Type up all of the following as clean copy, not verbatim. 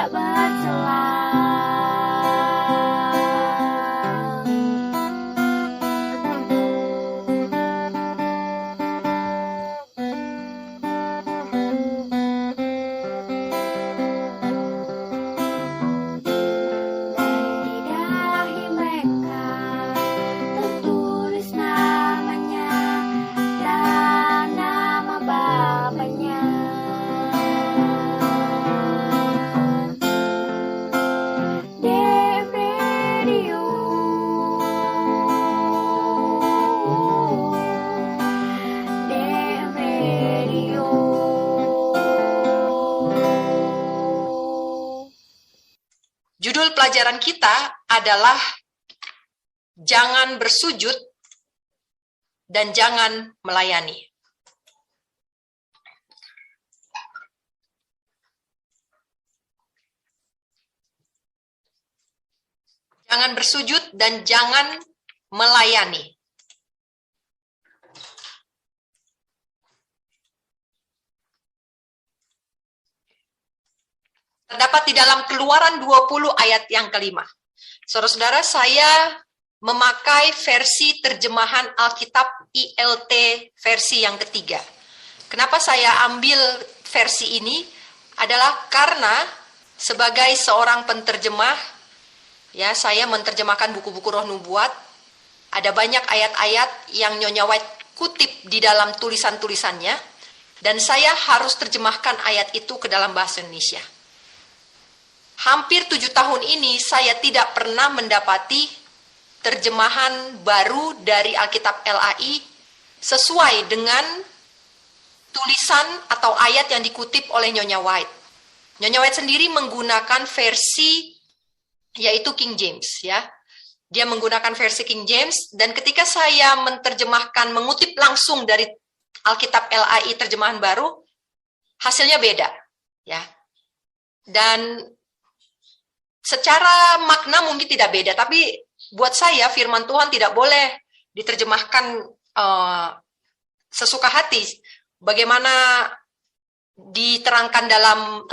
tidak bercela. Judul pelajaran kita adalah jangan bersujud dan jangan melayani. Jangan bersujud dan jangan melayani. Terdapat di dalam Keluaran 20 ayat yang kelima. Saudara-saudara, saya memakai versi terjemahan Alkitab ILT versi yang ketiga. Kenapa saya ambil versi ini? Adalah karena sebagai seorang penterjemah, ya, saya menerjemahkan buku-buku roh nubuat. Ada banyak ayat-ayat yang Nyonya White kutip di dalam tulisan-tulisannya, dan saya harus terjemahkan ayat itu ke dalam bahasa Indonesia. Hampir 7 tahun ini saya tidak pernah mendapati terjemahan baru dari Alkitab LAI sesuai dengan tulisan atau ayat yang dikutip oleh Nyonya White. Nyonya White sendiri menggunakan versi yaitu King James, ya. Dia menggunakan versi King James, dan ketika saya menerjemahkan, mengutip langsung dari Alkitab LAI terjemahan baru, hasilnya beda, ya. Dan secara makna mungkin tidak beda, tapi buat saya firman Tuhan tidak boleh diterjemahkan sesuka hati. Bagaimana diterangkan dalam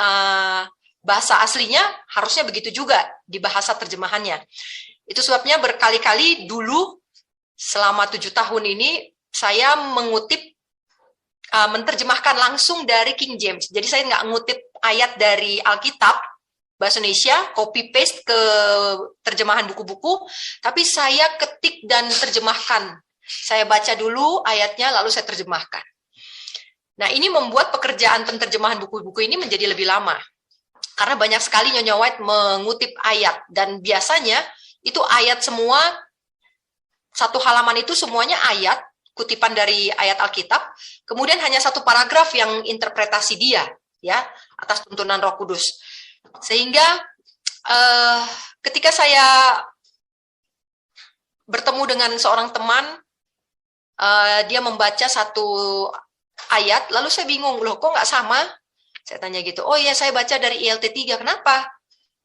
bahasa aslinya, harusnya begitu juga di bahasa terjemahannya. Itu sebabnya berkali-kali dulu selama 7 tahun ini saya mengutip, menerjemahkan langsung dari King James. Jadi saya nggak ngutip ayat dari Alkitab bahasa Indonesia, copy paste ke terjemahan buku-buku, tapi saya ketik dan terjemahkan. Saya baca dulu ayatnya, lalu saya terjemahkan. Nah, ini membuat pekerjaan penterjemahan buku-buku ini menjadi lebih lama. Karena banyak sekali Nyonya White mengutip ayat, dan biasanya itu ayat semua, satu halaman itu semuanya ayat, kutipan dari ayat Alkitab, kemudian hanya satu paragraf yang interpretasi dia, ya, atas tuntunan Roh Kudus. Sehingga ketika saya bertemu dengan seorang teman, dia membaca satu ayat, lalu saya bingung, loh kok nggak sama? Saya tanya gitu, oh iya saya baca dari ILT 3, kenapa?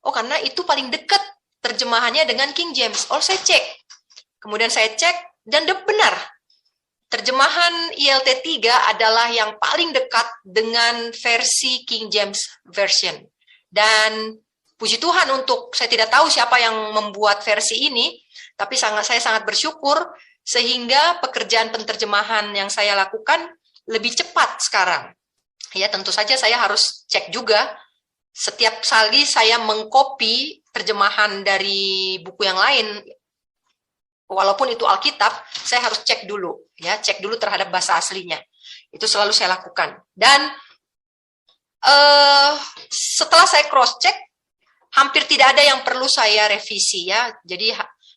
Oh karena itu paling dekat terjemahannya dengan King James. Oh saya cek, kemudian saya cek, dan benar. Terjemahan ILT 3 adalah yang paling dekat dengan versi King James Version. Dan puji Tuhan untuk, saya tidak tahu siapa yang membuat versi ini, tapi saya sangat bersyukur sehingga pekerjaan penterjemahan yang saya lakukan lebih cepat sekarang. Ya tentu saja saya harus cek juga, setiap kali saya mengcopy terjemahan dari buku yang lain, walaupun itu Alkitab, saya harus cek dulu, ya, cek dulu terhadap bahasa aslinya. Itu selalu saya lakukan. Dan setelah saya cross check, hampir tidak ada yang perlu saya revisi, ya. Jadi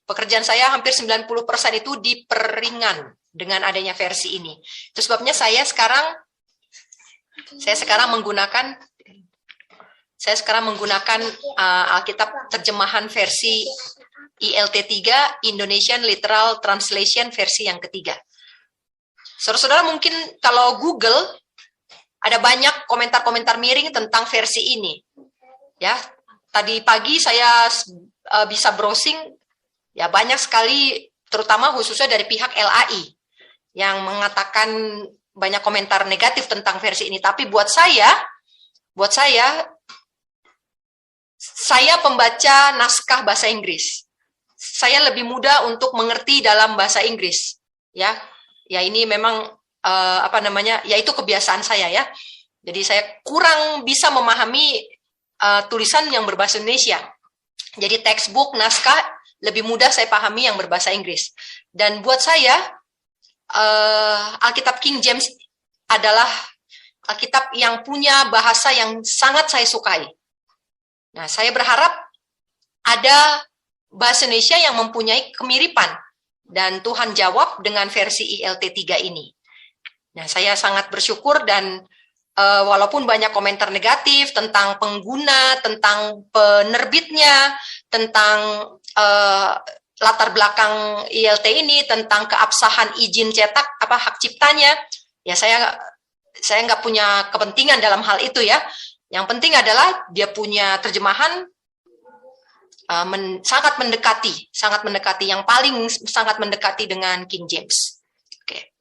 pekerjaan saya hampir 90% itu diperingan dengan adanya versi ini. Itu sebabnya saya sekarang menggunakan Alkitab terjemahan versi ILT 3, Indonesian Literal Translation versi yang ketiga. Saudara-saudara mungkin kalau Google ada banyak komentar-komentar miring tentang versi ini. Ya, tadi pagi saya bisa browsing, ya banyak sekali, terutama khususnya dari pihak LAI yang mengatakan banyak komentar negatif tentang versi ini. Tapi buat saya Saya pembaca naskah bahasa Inggris. Saya lebih mudah untuk mengerti dalam bahasa Inggris, ya. Ya ini memang ya itu kebiasaan saya ya. Jadi saya kurang bisa memahami tulisan yang berbahasa Indonesia. Jadi textbook, naskah lebih mudah saya pahami yang berbahasa Inggris. Dan buat saya Alkitab King James adalah Alkitab yang punya bahasa yang sangat saya sukai. Nah, saya berharap ada bahasa Indonesia yang mempunyai kemiripan, dan Tuhan jawab dengan versi ILT 3 ini. Nah, saya sangat bersyukur, dan walaupun banyak komentar negatif tentang pengguna, tentang penerbitnya, tentang latar belakang ILT ini, tentang keabsahan izin cetak, hak ciptanya, ya saya nggak punya kepentingan dalam hal itu ya. Yang penting adalah dia punya terjemahan sangat mendekati, yang paling sangat mendekati dengan King James. Oke.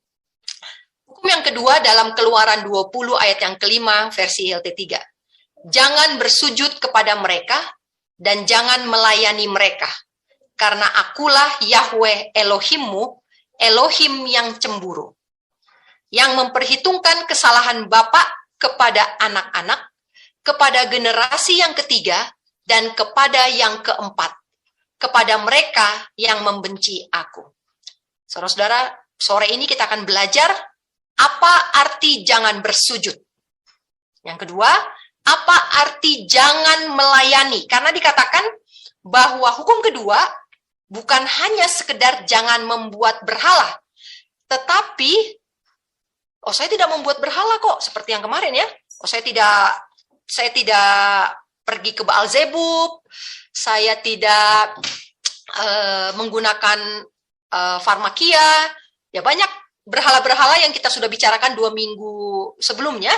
Hukum yang kedua dalam Keluaran 20 ayat yang kelima versi ILT 3. Jangan bersujud kepada mereka dan jangan melayani mereka, karena akulah Yahweh Elohimmu, Elohim yang cemburu, yang memperhitungkan kesalahan bapak kepada anak-anak, kepada generasi yang ketiga, dan kepada yang keempat, kepada mereka yang membenci aku. Saudara-saudara, sore ini kita akan belajar apa arti jangan bersujud. Yang kedua, apa arti jangan melayani. Karena dikatakan bahwa hukum kedua bukan hanya sekedar jangan membuat berhala, tetapi, saya tidak membuat berhala kok, seperti yang kemarin ya. Saya tidak pergi ke Baal Zebub, saya tidak menggunakan farmakia, ya banyak berhala-berhala yang kita sudah bicarakan 2 minggu sebelumnya.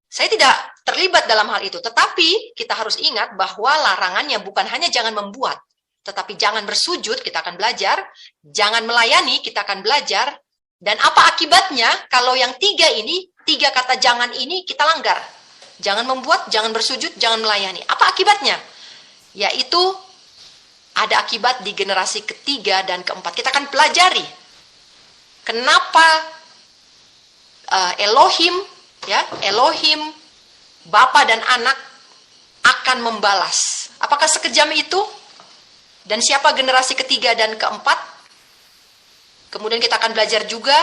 Saya tidak terlibat dalam hal itu, tetapi kita harus ingat bahwa larangannya bukan hanya jangan membuat, tetapi jangan bersujud, kita akan belajar, jangan melayani, kita akan belajar, dan apa akibatnya kalau yang 3 kata jangan ini kita langgar. Jangan membuat, jangan bersujud, jangan melayani. Apa akibatnya? Yaitu ada akibat di generasi ketiga dan keempat. Kita akan pelajari kenapa Elohim, Bapa dan Anak akan membalas. Apakah sekejam itu? Dan siapa generasi ketiga dan keempat? Kemudian kita akan belajar juga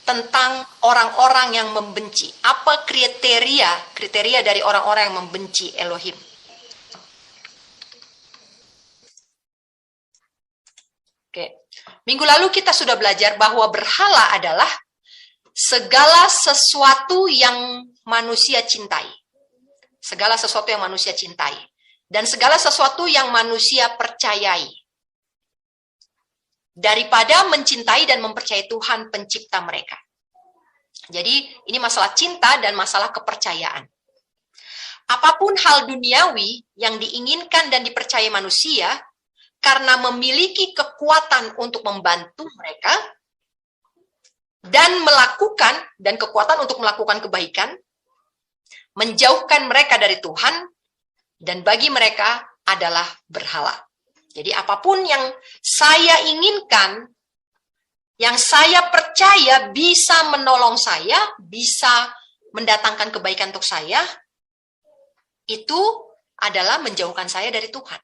tentang orang-orang yang membenci. Apa kriteria dari orang-orang yang membenci Elohim? Oke. Minggu lalu kita sudah belajar bahwa berhala adalah segala sesuatu yang manusia cintai. Segala sesuatu yang manusia cintai. Dan segala sesuatu yang manusia percayai. Daripada mencintai dan mempercayai Tuhan pencipta mereka. Jadi ini masalah cinta dan masalah kepercayaan. Apapun hal duniawi yang diinginkan dan dipercayai manusia, karena memiliki kekuatan untuk membantu mereka, dan kekuatan untuk melakukan kebaikan, menjauhkan mereka dari Tuhan, dan bagi mereka adalah berhala. Jadi apapun yang saya inginkan, yang saya percaya bisa menolong saya, bisa mendatangkan kebaikan untuk saya, itu adalah menjauhkan saya dari Tuhan.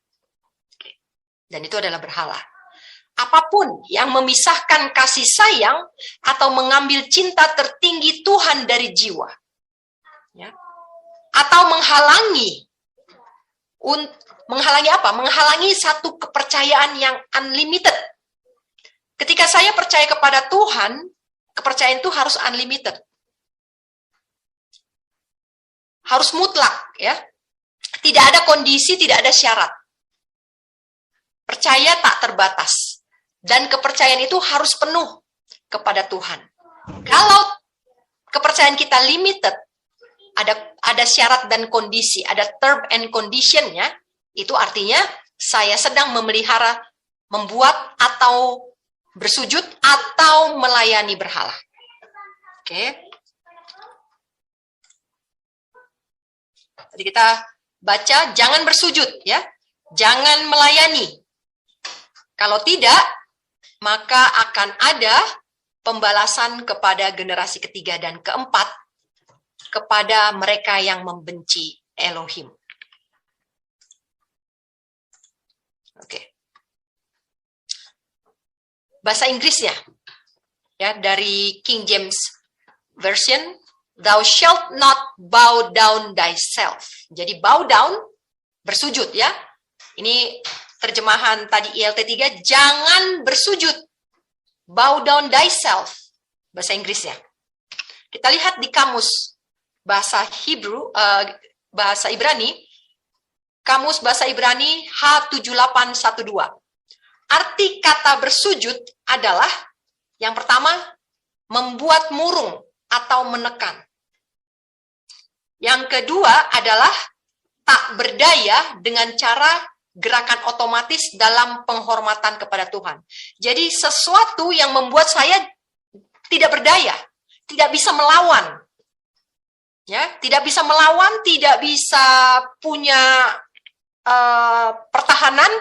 Dan itu adalah berhala. Apapun yang memisahkan kasih sayang atau mengambil cinta tertinggi Tuhan dari jiwa, ya, atau menghalangi apa? Menghalangi satu kepercayaan yang unlimited. Ketika saya percaya kepada Tuhan, kepercayaan itu harus unlimited. Harus mutlak, ya. Tidak ada kondisi, tidak ada syarat. Percaya tak terbatas. Dan kepercayaan itu harus penuh kepada Tuhan. Kalau kepercayaan kita limited, ada syarat dan kondisi, ada term and condition-nya, itu artinya saya sedang memelihara, membuat atau bersujud atau melayani berhala. Oke. Jadi kita baca, jangan bersujud, ya. Jangan melayani. Kalau tidak, maka akan ada pembalasan kepada generasi ketiga dan keempat, kepada mereka yang membenci Elohim. Oke. Bahasa Inggrisnya, ya, dari King James Version, thou shalt not bow down thyself. Jadi bow down, bersujud, ya. Ini terjemahan tadi ILT 3, jangan bersujud. Bow down thyself, bahasa Inggrisnya. Kita lihat di kamus bahasa bahasa Ibrani, kamus bahasa Ibrani H7812. Arti kata bersujud adalah, yang pertama, membuat murung atau menekan. Yang kedua adalah tak berdaya dengan cara gerakan otomatis dalam penghormatan kepada Tuhan. Jadi sesuatu yang membuat saya tidak berdaya, tidak bisa melawan. Ya, tidak bisa melawan, tidak bisa punya pertahanan,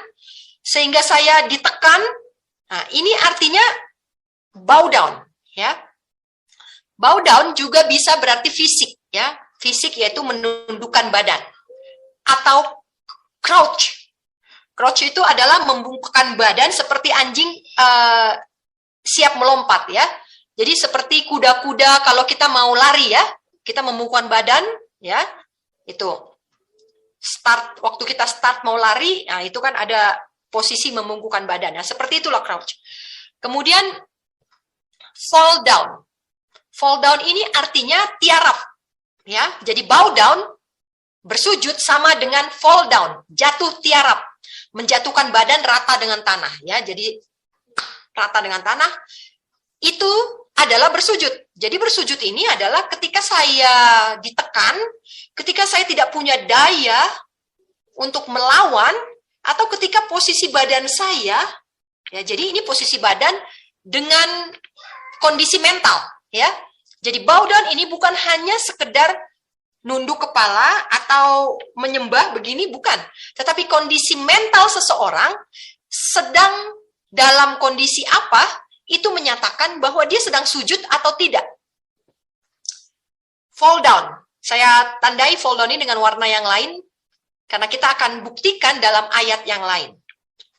sehingga saya ditekan. Nah, ini artinya bow down, ya. Bow down juga bisa berarti fisik, ya. Fisik yaitu menundukkan badan, atau crouch. Crouch itu adalah membungkukkan badan seperti anjing siap melompat, ya. Jadi seperti kuda-kuda kalau kita mau lari, ya, kita membungkukkan badan, ya. Itu waktu kita start mau lari, nah itu kan ada posisi membungkukkan badan. Nah, seperti itulah crouch. Kemudian fall down. Fall down ini artinya tiarap, ya. Jadi bow down, bersujud, sama dengan fall down, jatuh tiarap, menjatuhkan badan rata dengan tanah, ya. Jadi rata dengan tanah itu adalah bersujud. Jadi bersujud ini adalah ketika saya ditekan, ketika saya tidak punya daya untuk melawan, atau ketika posisi badan saya, ya, jadi ini posisi badan dengan kondisi mental, ya. Jadi bow down ini bukan hanya sekedar nunduk kepala atau menyembah begini, bukan. Tetapi kondisi mental seseorang sedang dalam kondisi apa, itu menyatakan bahwa dia sedang sujud atau tidak. Fall down. Saya tandai fall down ini dengan warna yang lain, karena kita akan buktikan dalam ayat yang lain.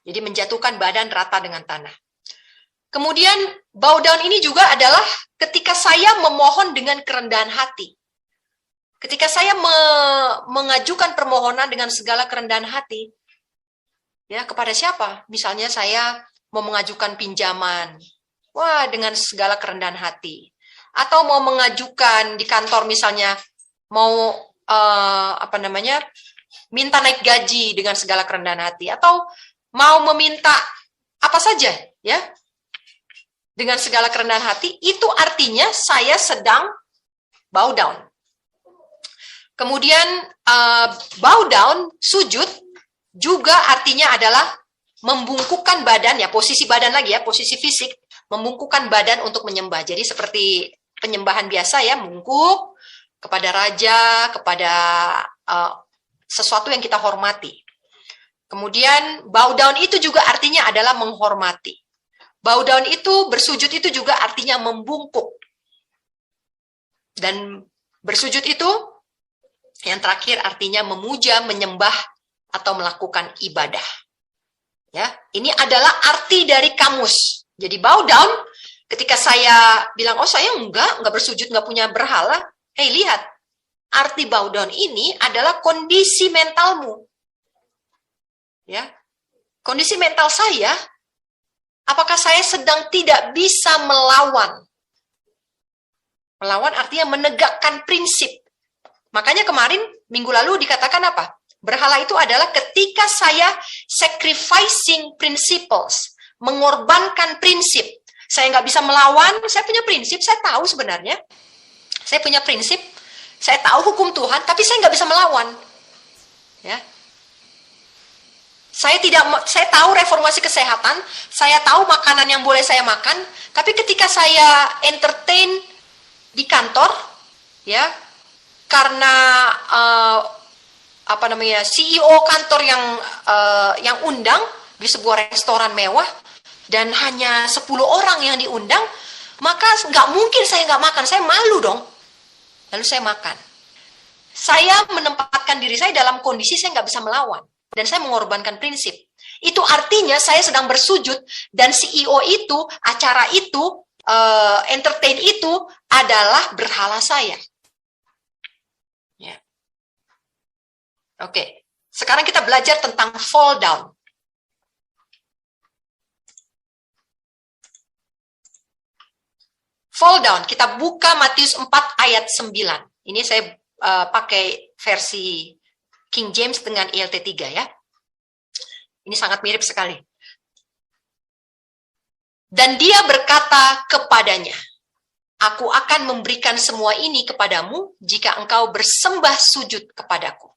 Jadi menjatuhkan badan rata dengan tanah. Kemudian bow down ini juga adalah ketika saya memohon dengan kerendahan hati. Ketika saya mengajukan permohonan dengan segala kerendahan hati, ya, kepada siapa? Misalnya saya mau mengajukan pinjaman, wah, dengan segala kerendahan hati. Atau mau mengajukan di kantor misalnya, mau minta naik gaji dengan segala kerendahan hati, atau mau meminta apa saja, ya, dengan segala kerendahan hati, itu artinya saya sedang bow down. Kemudian bow down, sujud, juga artinya adalah membungkukkan badan, ya, posisi badan lagi, ya, posisi fisik, membungkukkan badan untuk menyembah. Jadi seperti penyembahan biasa, ya, bungkuk kepada raja, kepada sesuatu yang kita hormati. Kemudian bow down itu juga artinya adalah menghormati. Bow down itu, bersujud itu juga artinya membungkuk. Dan bersujud itu yang terakhir artinya memuja, menyembah, atau melakukan ibadah. Ya, ini adalah arti dari kamus. Jadi bow down, ketika saya bilang, oh saya enggak bersujud, enggak punya berhala. Lihat, arti bow down ini adalah kondisi mentalmu. Ya. Kondisi mental saya, apakah saya sedang tidak bisa melawan? Melawan artinya menegakkan prinsip. Makanya kemarin, minggu lalu dikatakan apa? Berhala itu adalah ketika saya sacrificing principles, mengorbankan prinsip. Saya nggak bisa melawan, saya punya prinsip, saya tahu sebenarnya. Saya punya prinsip, saya tahu hukum Tuhan, tapi saya nggak bisa melawan. Ya. Saya tahu reformasi kesehatan, saya tahu makanan yang boleh saya makan, tapi ketika saya entertain di kantor, ya, karena CEO kantor yang undang di sebuah restoran mewah dan hanya 10 orang yang diundang, maka nggak mungkin saya nggak makan, saya malu dong. Lalu saya makan. Saya menempatkan diri saya dalam kondisi saya nggak bisa melawan dan saya mengorbankan prinsip. Itu artinya saya sedang bersujud dan CEO itu, acara itu, entertain itu adalah berhala saya. Ya. Oke, sekarang kita belajar tentang fall down. Fall down, kita buka Matius 4 ayat 9. Ini saya pakai versi King James dengan ILT 3 ya. Ini sangat mirip sekali. Dan dia berkata kepadanya, aku akan memberikan semua ini kepadamu jika engkau bersembah sujud kepadaku.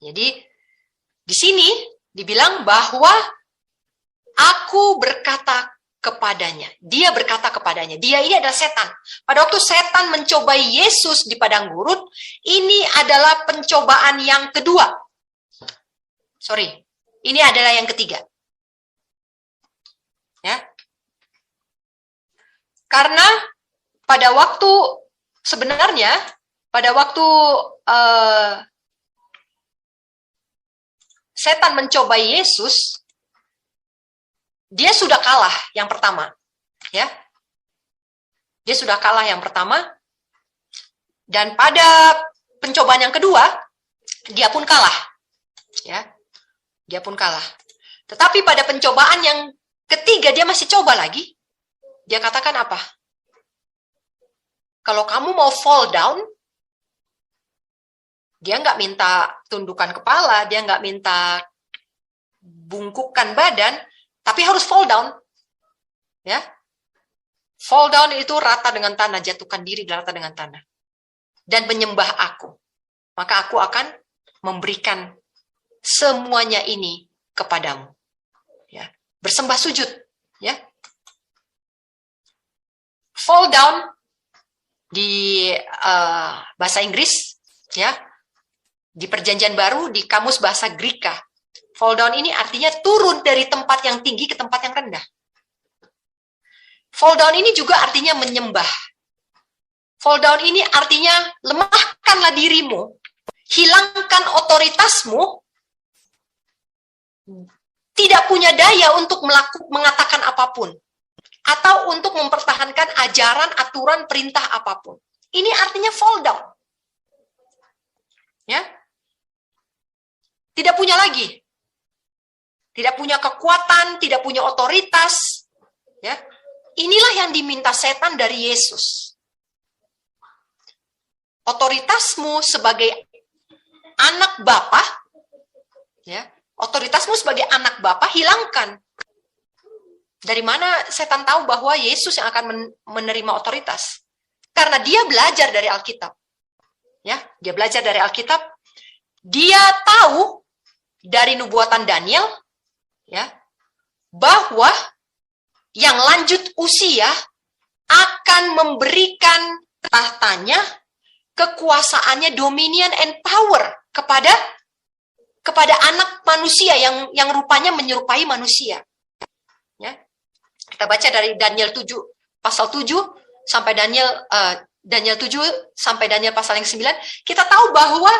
Jadi, di sini dibilang bahwa aku berkata kepadanya. Dia berkata kepadanya. Dia ini adalah setan. Pada waktu setan mencobai Yesus di padang gurun, ini adalah pencobaan yang kedua. Ini adalah yang ketiga. Ya. Karena pada waktu setan mencobai Yesus, dia sudah kalah yang pertama, ya. Dia sudah kalah yang pertama, dan pada pencobaan yang kedua, dia pun kalah, ya. Dia pun kalah. Tetapi pada pencobaan yang ketiga, dia masih coba lagi. Dia katakan apa? Kalau kamu mau fall down, dia nggak minta tundukan kepala, dia nggak minta bungkukkan badan, tapi harus fall down, ya. Fall down itu rata dengan tanah, jatuhkan diri rata dengan tanah, dan menyembah aku. Maka aku akan memberikan semuanya ini kepadamu, ya. Bersembah sujud, ya. Fall down di bahasa Inggris, ya, di Perjanjian Baru di kamus bahasa Greka. Fall down ini artinya turun dari tempat yang tinggi ke tempat yang rendah. Fall down ini juga artinya menyembah. Fall down ini artinya lemahkanlah dirimu, hilangkan otoritasmu, tidak punya daya untuk mengatakan apapun, atau untuk mempertahankan ajaran, aturan, perintah apapun. Ini artinya fall down. Ya. Tidak punya lagi. Tidak punya kekuatan, tidak punya otoritas, ya. Inilah yang diminta setan dari Yesus. Otoritasmu sebagai anak Bapa, ya. Otoritasmu sebagai anak Bapa hilangkan. Dari mana setan tahu bahwa Yesus yang akan menerima otoritas? Karena dia belajar dari Alkitab. Ya, dia belajar dari Alkitab. Dia tahu dari nubuatan Daniel, ya, bahwa yang lanjut usia akan memberikan tahtanya, kekuasaannya, dominion and power kepada anak manusia yang rupanya menyerupai manusia. Ya. Kita baca dari Daniel 7 pasal 7 sampai Daniel 7 sampai Daniel pasal yang 9, kita tahu bahwa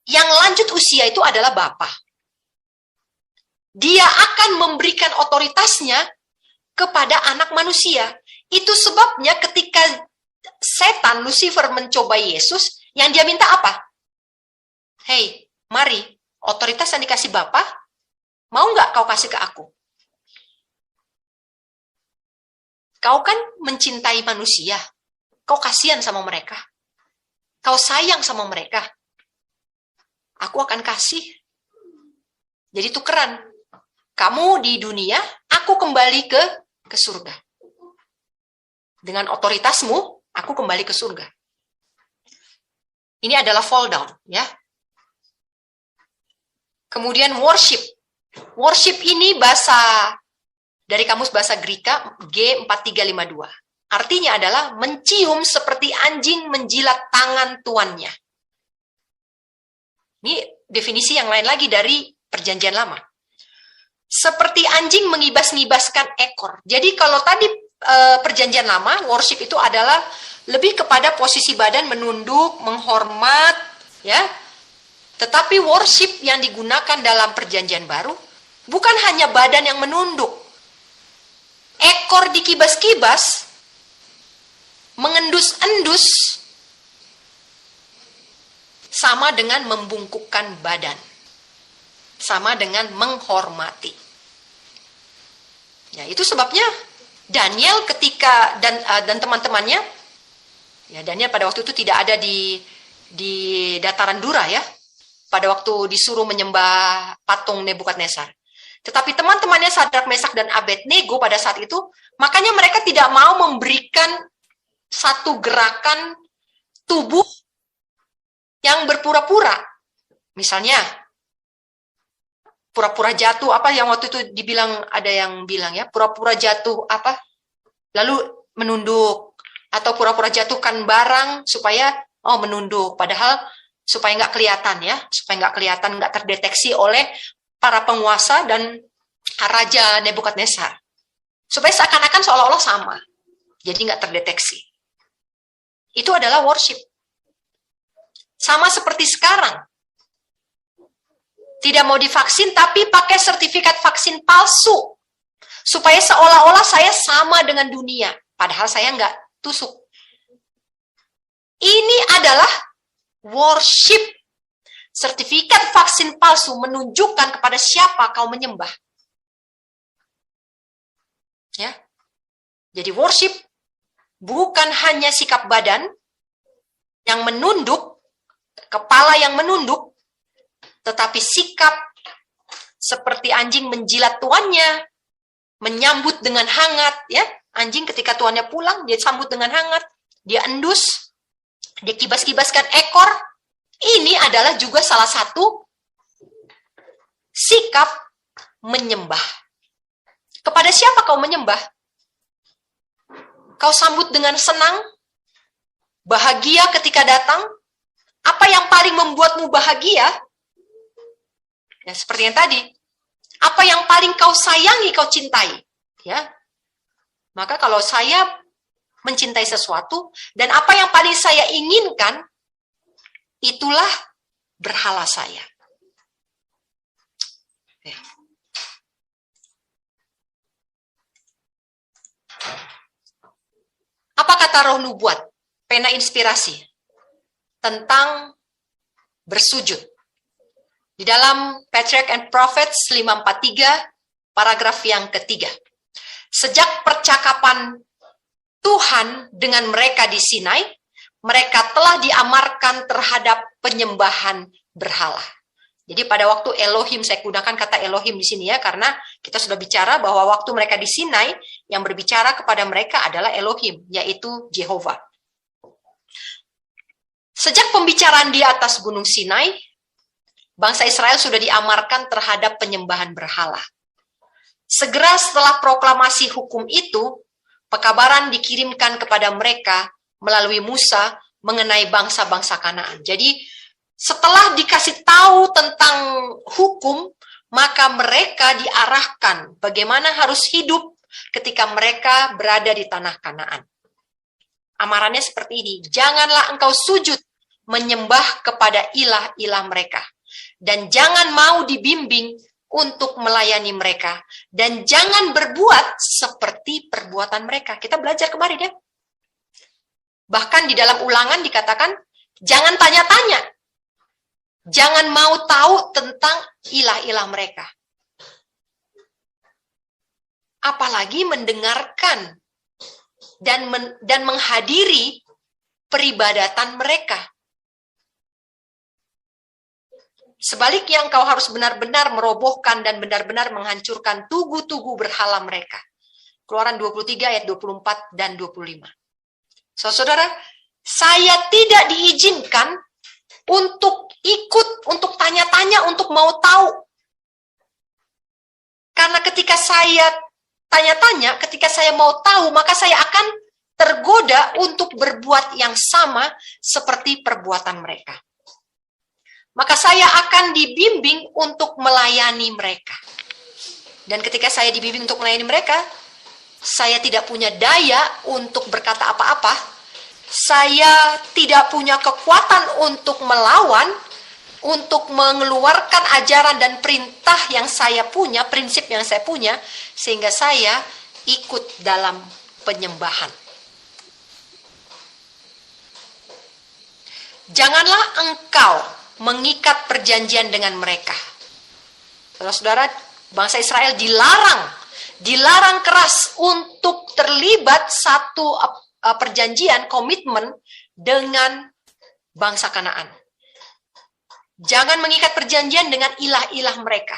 yang lanjut usia itu adalah Bapa. Dia akan memberikan otoritasnya kepada anak manusia. Itu sebabnya ketika setan, Lucifer, mencobai Yesus, yang dia minta apa? Hei, mari, otoritas yang dikasih Bapa, mau nggak kau kasih ke aku? Kau kan mencintai manusia. Kau kasihan sama mereka. Kau sayang sama mereka. Aku akan kasih. Jadi tukeran. Kamu di dunia, aku kembali ke surga. Dengan otoritasmu, aku kembali ke surga. Ini adalah fall down, ya. Kemudian worship. Worship ini dari kamus bahasa Greka G4352. Artinya adalah mencium seperti anjing menjilat tangan tuannya. Ini definisi yang lain lagi dari Perjanjian Lama. Seperti anjing mengibas-ngibaskan ekor. Jadi kalau tadi Perjanjian Lama, worship itu adalah lebih kepada posisi badan menunduk, menghormat, ya. Tetapi worship yang digunakan dalam Perjanjian Baru bukan hanya badan yang menunduk. Ekor dikibas-kibas, mengendus-endus, sama dengan membungkukkan badan. Sama dengan menghormati. Ya, itu sebabnya Daniel ketika dan teman-temannya, ya Daniel pada waktu itu tidak ada di dataran Dura ya. Pada waktu disuruh menyembah patung Nebukadnezar. Tetapi teman-temannya Sadrak, Mesak, dan Abednego pada saat itu, makanya mereka tidak mau memberikan satu gerakan tubuh yang berpura-pura. Misalnya, pura-pura jatuh, apa yang waktu itu dibilang, ada yang bilang ya, pura-pura jatuh apa, lalu menunduk, atau pura-pura jatuhkan barang supaya, menunduk, padahal supaya nggak kelihatan ya, supaya nggak kelihatan, nggak terdeteksi oleh para penguasa dan Raja Nebukadnezar. Supaya seakan-akan seolah-olah sama, jadi nggak terdeteksi. Itu adalah worship. Sama seperti sekarang. Tidak mau divaksin, tapi pakai sertifikat vaksin palsu. Supaya seolah-olah saya sama dengan dunia. Padahal saya nggak tusuk. Ini adalah worship. Sertifikat vaksin palsu menunjukkan kepada siapa kau menyembah. Ya. Jadi worship bukan hanya sikap badan yang menunduk, kepala yang menunduk, tetapi sikap seperti anjing menjilat tuannya, menyambut dengan hangat, ya. Anjing ketika tuannya pulang, dia sambut dengan hangat, dia endus, dia kibas-kibaskan ekor. Ini adalah juga salah satu sikap menyembah. Kepada siapa kau menyembah? Kau sambut dengan senang, bahagia ketika datang. Apa yang paling membuatmu bahagia? Ya, seperti yang tadi. Apa yang paling kau sayangi, kau cintai? Ya. Maka kalau saya mencintai sesuatu, dan apa yang paling saya inginkan, itulah berhala saya. Ya. Apa kata Roh Nubuat? Pena inspirasi. Tentang bersujud. Di dalam Patriarch and Prophets 543, paragraf yang ketiga. Sejak percakapan Tuhan dengan mereka di Sinai, mereka telah diamarkan terhadap penyembahan berhala. Jadi pada waktu Elohim, saya gunakan kata Elohim di sini ya, karena kita sudah bicara bahwa waktu mereka di Sinai, yang berbicara kepada mereka adalah Elohim, yaitu Jehovah. Sejak pembicaraan di atas Gunung Sinai, bangsa Israel sudah diamarkan terhadap penyembahan berhala. Segera setelah proklamasi hukum itu, pekabaran dikirimkan kepada mereka melalui Musa mengenai bangsa-bangsa Kanaan. Jadi setelah dikasih tahu tentang hukum, maka mereka diarahkan bagaimana harus hidup ketika mereka berada di tanah Kanaan. Amarannya seperti ini, janganlah engkau sujud menyembah kepada ilah-ilah mereka. Dan jangan mau dibimbing untuk melayani mereka. Dan jangan berbuat seperti perbuatan mereka. Kita belajar kemarin ya. Bahkan di dalam Ulangan dikatakan, jangan tanya-tanya. Jangan mau tahu tentang ilah-ilah mereka. Apalagi mendengarkan dan menghadiri peribadatan mereka. Sebaliknya engkau harus benar-benar merobohkan dan benar-benar menghancurkan tugu-tugu berhala mereka. Keluaran 23 ayat 24 dan 25. Saudara, saya tidak diizinkan untuk ikut, untuk tanya-tanya, untuk mau tahu. Karena ketika saya tanya-tanya, ketika saya mau tahu, maka saya akan tergoda untuk berbuat yang sama seperti perbuatan mereka. maka saya akan dibimbing untuk melayani mereka. Dan ketika saya dibimbing untuk melayani mereka, saya tidak punya daya untuk berkata apa-apa. Saya tidak punya kekuatan untuk melawan, untuk mengeluarkan ajaran dan perintah yang saya punya, prinsip yang saya punya, sehingga saya ikut dalam penyembahan. Janganlah engkau mengikat perjanjian dengan mereka. Saudara-saudara, bangsa Israel dilarang keras untuk terlibat satu perjanjian, komitmen dengan bangsa Kanaan. Jangan mengikat perjanjian dengan ilah-ilah mereka.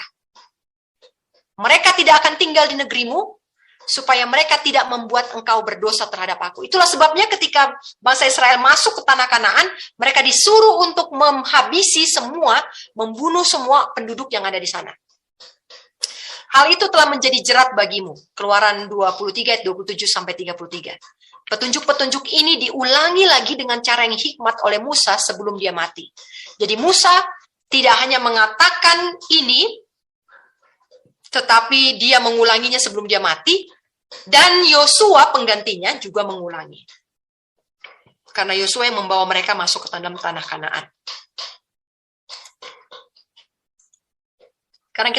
Mereka tidak akan tinggal di negerimu, supaya mereka tidak membuat engkau berdosa terhadap aku. Itulah sebabnya ketika bangsa Israel masuk ke tanah Kanaan, mereka disuruh untuk menghabisi semua, membunuh semua penduduk yang ada di sana. Hal itu telah menjadi jerat bagimu. Keluaran 23 ayat 27 sampai 33. Petunjuk-petunjuk ini diulangi lagi dengan cara yang hikmat oleh Musa sebelum dia mati. Jadi Musa tidak hanya mengatakan ini, tetapi dia mengulanginya sebelum dia mati, dan Yosua penggantinya juga mengulangi. Karena Yosua yang membawa mereka masuk ke dalam tanah Kanaan. Sekarang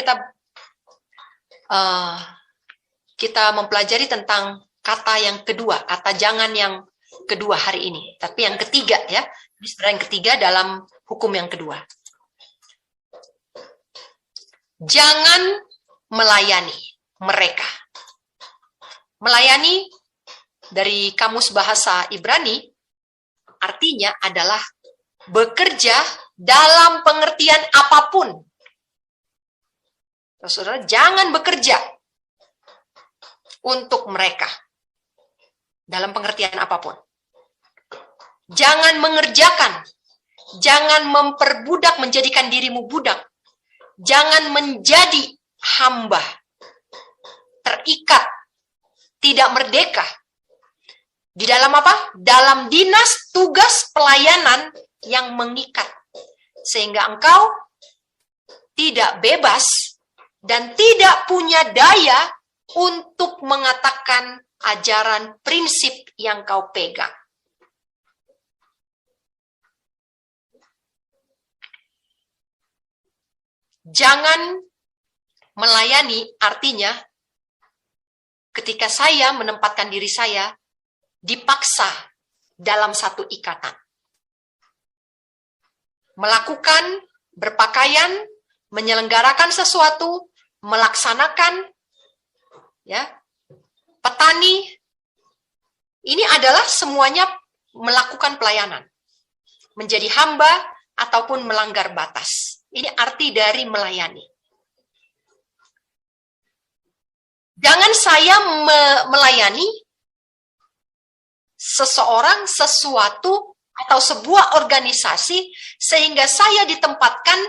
kita mempelajari tentang kata yang kedua, kata jangan yang kedua hari ini. Tapi yang ketiga ya, ini sebenarnya yang ketiga dalam hukum yang kedua. Jangan melayani mereka. Melayani dari kamus bahasa Ibrani artinya adalah bekerja dalam pengertian apapun. Saudara, jangan bekerja untuk mereka dalam pengertian apapun. Jangan mengerjakan, jangan memperbudak, menjadikan dirimu budak. Jangan menjadi hamba, terikat, tidak merdeka. Di dalam apa? Dalam dinas tugas pelayanan yang mengikat. Sehingga engkau tidak bebas dan tidak punya daya untuk mengatakan ajaran prinsip yang kau pegang. Jangan melayani artinya ketika saya menempatkan diri saya dipaksa dalam satu ikatan. Melakukan, berpakaian, menyelenggarakan sesuatu, melaksanakan, ya, petani, ini adalah semuanya melakukan pelayanan. Menjadi hamba ataupun melanggar batas. Ini arti dari melayani. Jangan saya melayani seseorang, sesuatu, atau sebuah organisasi sehingga saya ditempatkan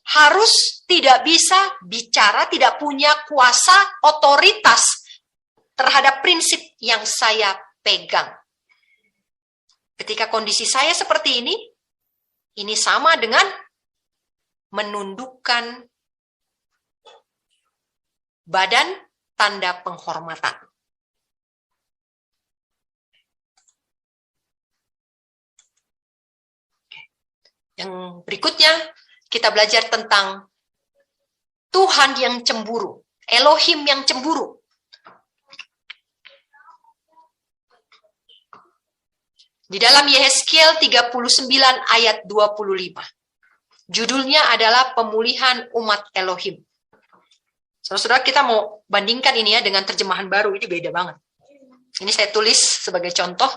harus tidak bisa bicara, tidak punya kuasa, otoritas terhadap prinsip yang saya pegang. Ketika kondisi saya seperti ini sama dengan menundukkan badan tanda penghormatan. Yang berikutnya, kita belajar tentang Tuhan yang cemburu, Elohim yang cemburu. Di dalam Yehezkiel 39 ayat 25. Judulnya adalah pemulihan umat Elohim. Saudara-saudara, kita mau bandingkan ini ya dengan terjemahan baru, ini beda banget. Ini saya tulis sebagai contoh,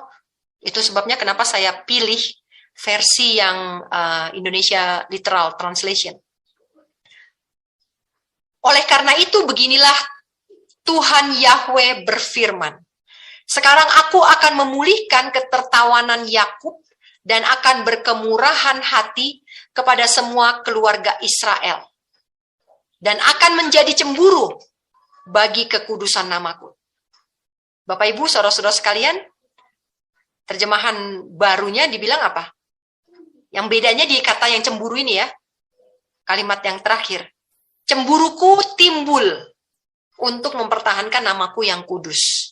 itu sebabnya kenapa saya pilih versi yang Indonesia Literal Translation. Oleh karena itu, beginilah Tuhan Yahweh berfirman. Sekarang aku akan memulihkan ketertawanan Yakub dan akan berkemurahan hati kepada semua keluarga Israel. Dan akan menjadi cemburu bagi kekudusan namaku. Bapak Ibu, saudara-saudara sekalian, terjemahan barunya dibilang apa? Yang bedanya di kata yang cemburu ini ya, kalimat yang terakhir. Cemburuku timbul untuk mempertahankan namaku yang kudus.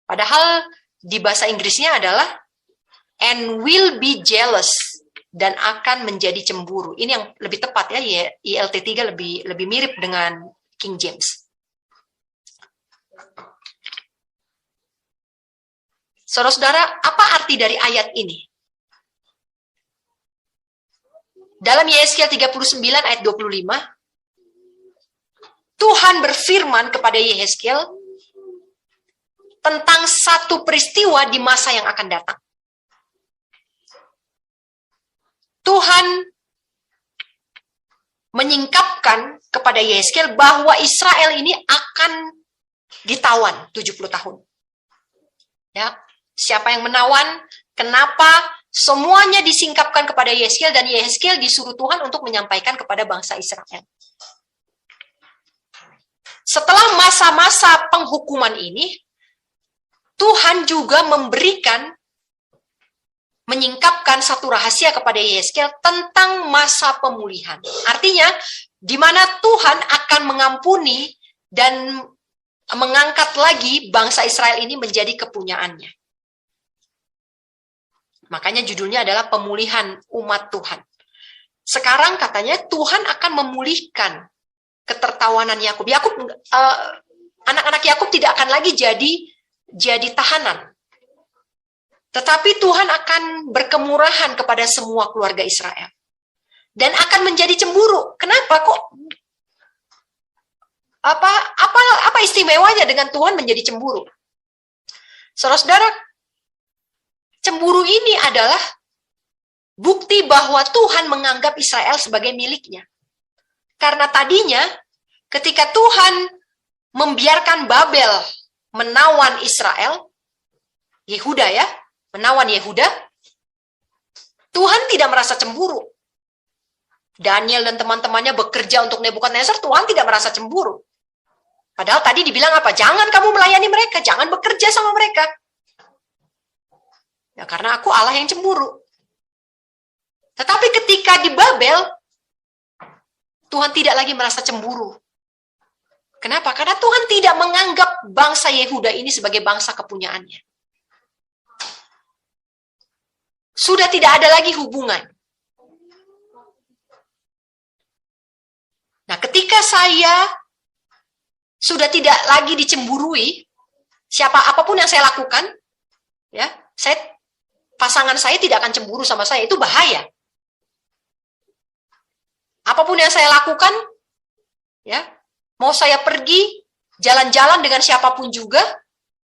Padahal di bahasa Inggrisnya adalah and will be jealous, dan akan menjadi cemburu. Ini yang lebih tepat ya, ILT3 lebih mirip dengan King James. Saudara-saudara, apa arti dari ayat ini? Dalam Yesaya 39 ayat 25, Tuhan berfirman kepada Yehezkiel tentang satu peristiwa di masa yang akan datang. Tuhan menyingkapkan kepada Yehezkiel bahwa Israel ini akan ditawan 70 tahun. Ya, siapa yang menawan? Kenapa? Semuanya disingkapkan kepada Yehezkiel, dan Yehezkiel disuruh Tuhan untuk menyampaikan kepada bangsa Israel. Setelah masa-masa penghukuman ini, Tuhan juga menyingkapkan satu rahasia kepada Yehezkiel tentang masa pemulihan. Artinya, di mana Tuhan akan mengampuni dan mengangkat lagi bangsa Israel ini menjadi kepunyaannya. Makanya judulnya adalah pemulihan umat Tuhan. Sekarang katanya Tuhan akan memulihkan ketertawanan Yakub. Anak-anak Yakub tidak akan lagi jadi tahanan. Tetapi Tuhan akan berkemurahan kepada semua keluarga Israel. Dan akan menjadi cemburu. Kenapa kok? Apa istimewanya dengan Tuhan menjadi cemburu? Saudara-saudara, cemburu ini adalah bukti bahwa Tuhan menganggap Israel sebagai miliknya. Karena tadinya ketika Tuhan membiarkan Babel menawan Israel, Yehuda ya, menawan Yehuda, Tuhan tidak merasa cemburu. Daniel dan teman-temannya bekerja untuk Nebukadnezar, Tuhan tidak merasa cemburu. Padahal tadi dibilang apa? Jangan kamu melayani mereka, jangan bekerja sama mereka. Ya, karena aku Allah yang cemburu. Tetapi ketika di Babel, Tuhan tidak lagi merasa cemburu. Kenapa? Karena Tuhan tidak menganggap bangsa Yehuda ini sebagai bangsa kepunyaannya. Sudah tidak ada lagi hubungan. Nah, ketika saya sudah tidak lagi dicemburui, apapun yang saya lakukan, ya, pasangan saya tidak akan cemburu sama saya, itu bahaya. Apapun yang saya lakukan, ya, mau saya pergi jalan-jalan dengan siapapun juga,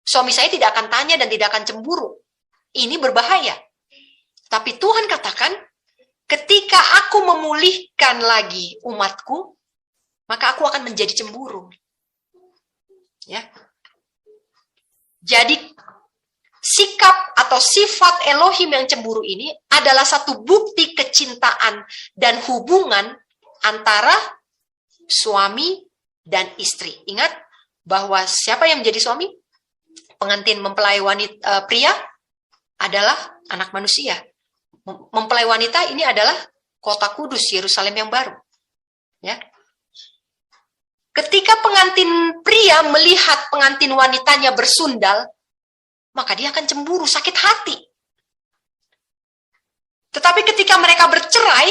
suami saya tidak akan tanya dan tidak akan cemburu. Ini berbahaya. Tapi Tuhan katakan, ketika aku memulihkan lagi umatku, maka aku akan menjadi cemburu. Ya. Jadi sikap atau sifat Elohim yang cemburu ini adalah satu bukti kecintaan dan hubungan antara suami dan istri. Ingat bahwa siapa yang menjadi suami? Pengantin mempelai wanita, pria adalah anak manusia. Mempelai wanita ini adalah kota kudus, Yerusalem yang baru. Ya. Ketika pengantin pria melihat pengantin wanitanya bersundal, maka dia akan cemburu, sakit hati. Tetapi ketika mereka bercerai,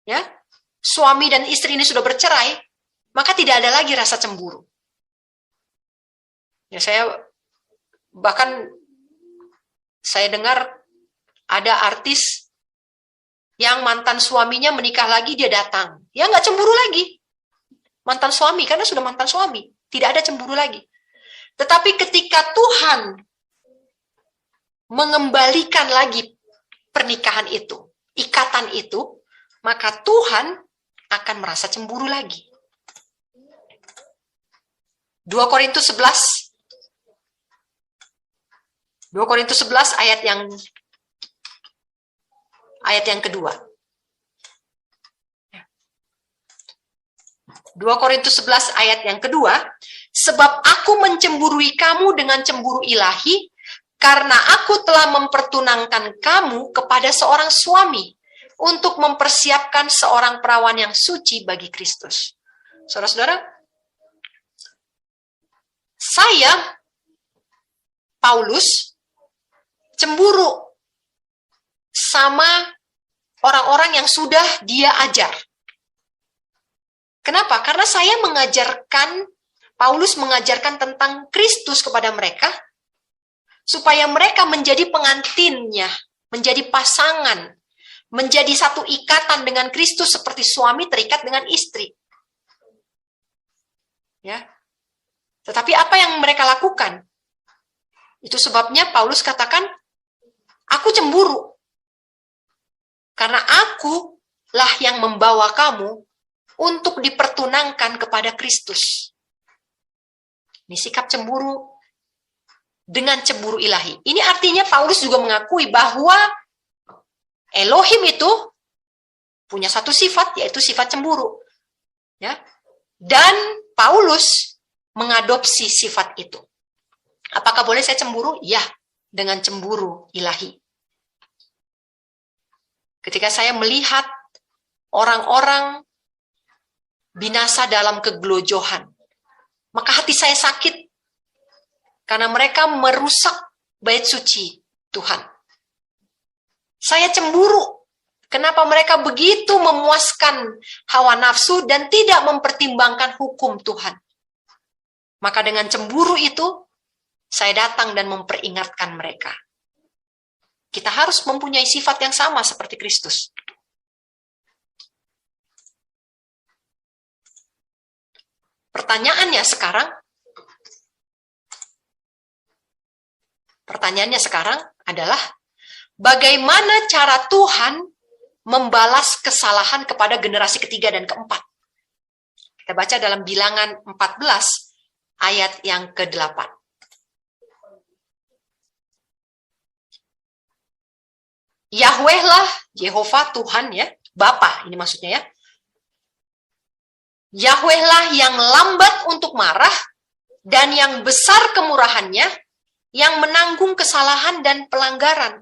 ya, suami dan istri ini sudah bercerai, maka tidak ada lagi rasa cemburu. Ya, saya dengar ada artis yang mantan suaminya menikah lagi, dia datang. Ya nggak cemburu lagi. Mantan suami, karena sudah mantan suami. Tidak ada cemburu lagi. Tetapi ketika Tuhan mengembalikan lagi pernikahan itu, ikatan itu, maka Tuhan akan merasa cemburu lagi. 2 Korintus 11 ayat yang kedua. 2 Korintus 11 ayat yang kedua, sebab aku mencemburui kamu dengan cemburu ilahi, karena aku telah mempertunangkan kamu kepada seorang suami, untuk mempersiapkan seorang perawan yang suci bagi Kristus. Saudara-saudara, saya, Paulus, cemburu sama orang-orang yang sudah dia ajar. Kenapa? Karena Paulus mengajarkan tentang Kristus kepada mereka, supaya mereka menjadi pengantinnya, menjadi pasangan, menjadi satu ikatan dengan Kristus seperti suami terikat dengan istri. Ya. Tetapi apa yang mereka lakukan? Itu sebabnya Paulus katakan, aku cemburu. Karena akulah yang membawa kamu untuk dipertunangkan kepada Kristus. Ini sikap cemburu dengan cemburu ilahi. Ini artinya Paulus juga mengakui bahwa Elohim itu punya satu sifat, yaitu sifat cemburu. Ya. Dan Paulus mengadopsi sifat itu. Apakah boleh saya cemburu? Ya, dengan cemburu ilahi. Ketika saya melihat orang-orang binasa dalam kegelojohan, maka hati saya sakit karena mereka merusak bait suci Tuhan. Saya cemburu kenapa mereka begitu memuaskan hawa nafsu dan tidak mempertimbangkan hukum Tuhan. Maka dengan cemburu itu, saya datang dan memperingatkan mereka. Kita harus mempunyai sifat yang sama seperti Kristus. Pertanyaannya sekarang adalah, bagaimana cara Tuhan membalas kesalahan kepada generasi ketiga dan keempat? Kita baca dalam Bilangan 14 ayat yang ke-8. Yahweh lah, Yehova Tuhan ya, Bapa ini maksudnya ya. Yahweh lah yang lambat untuk marah dan yang besar kemurahannya, yang menanggung kesalahan dan pelanggaran.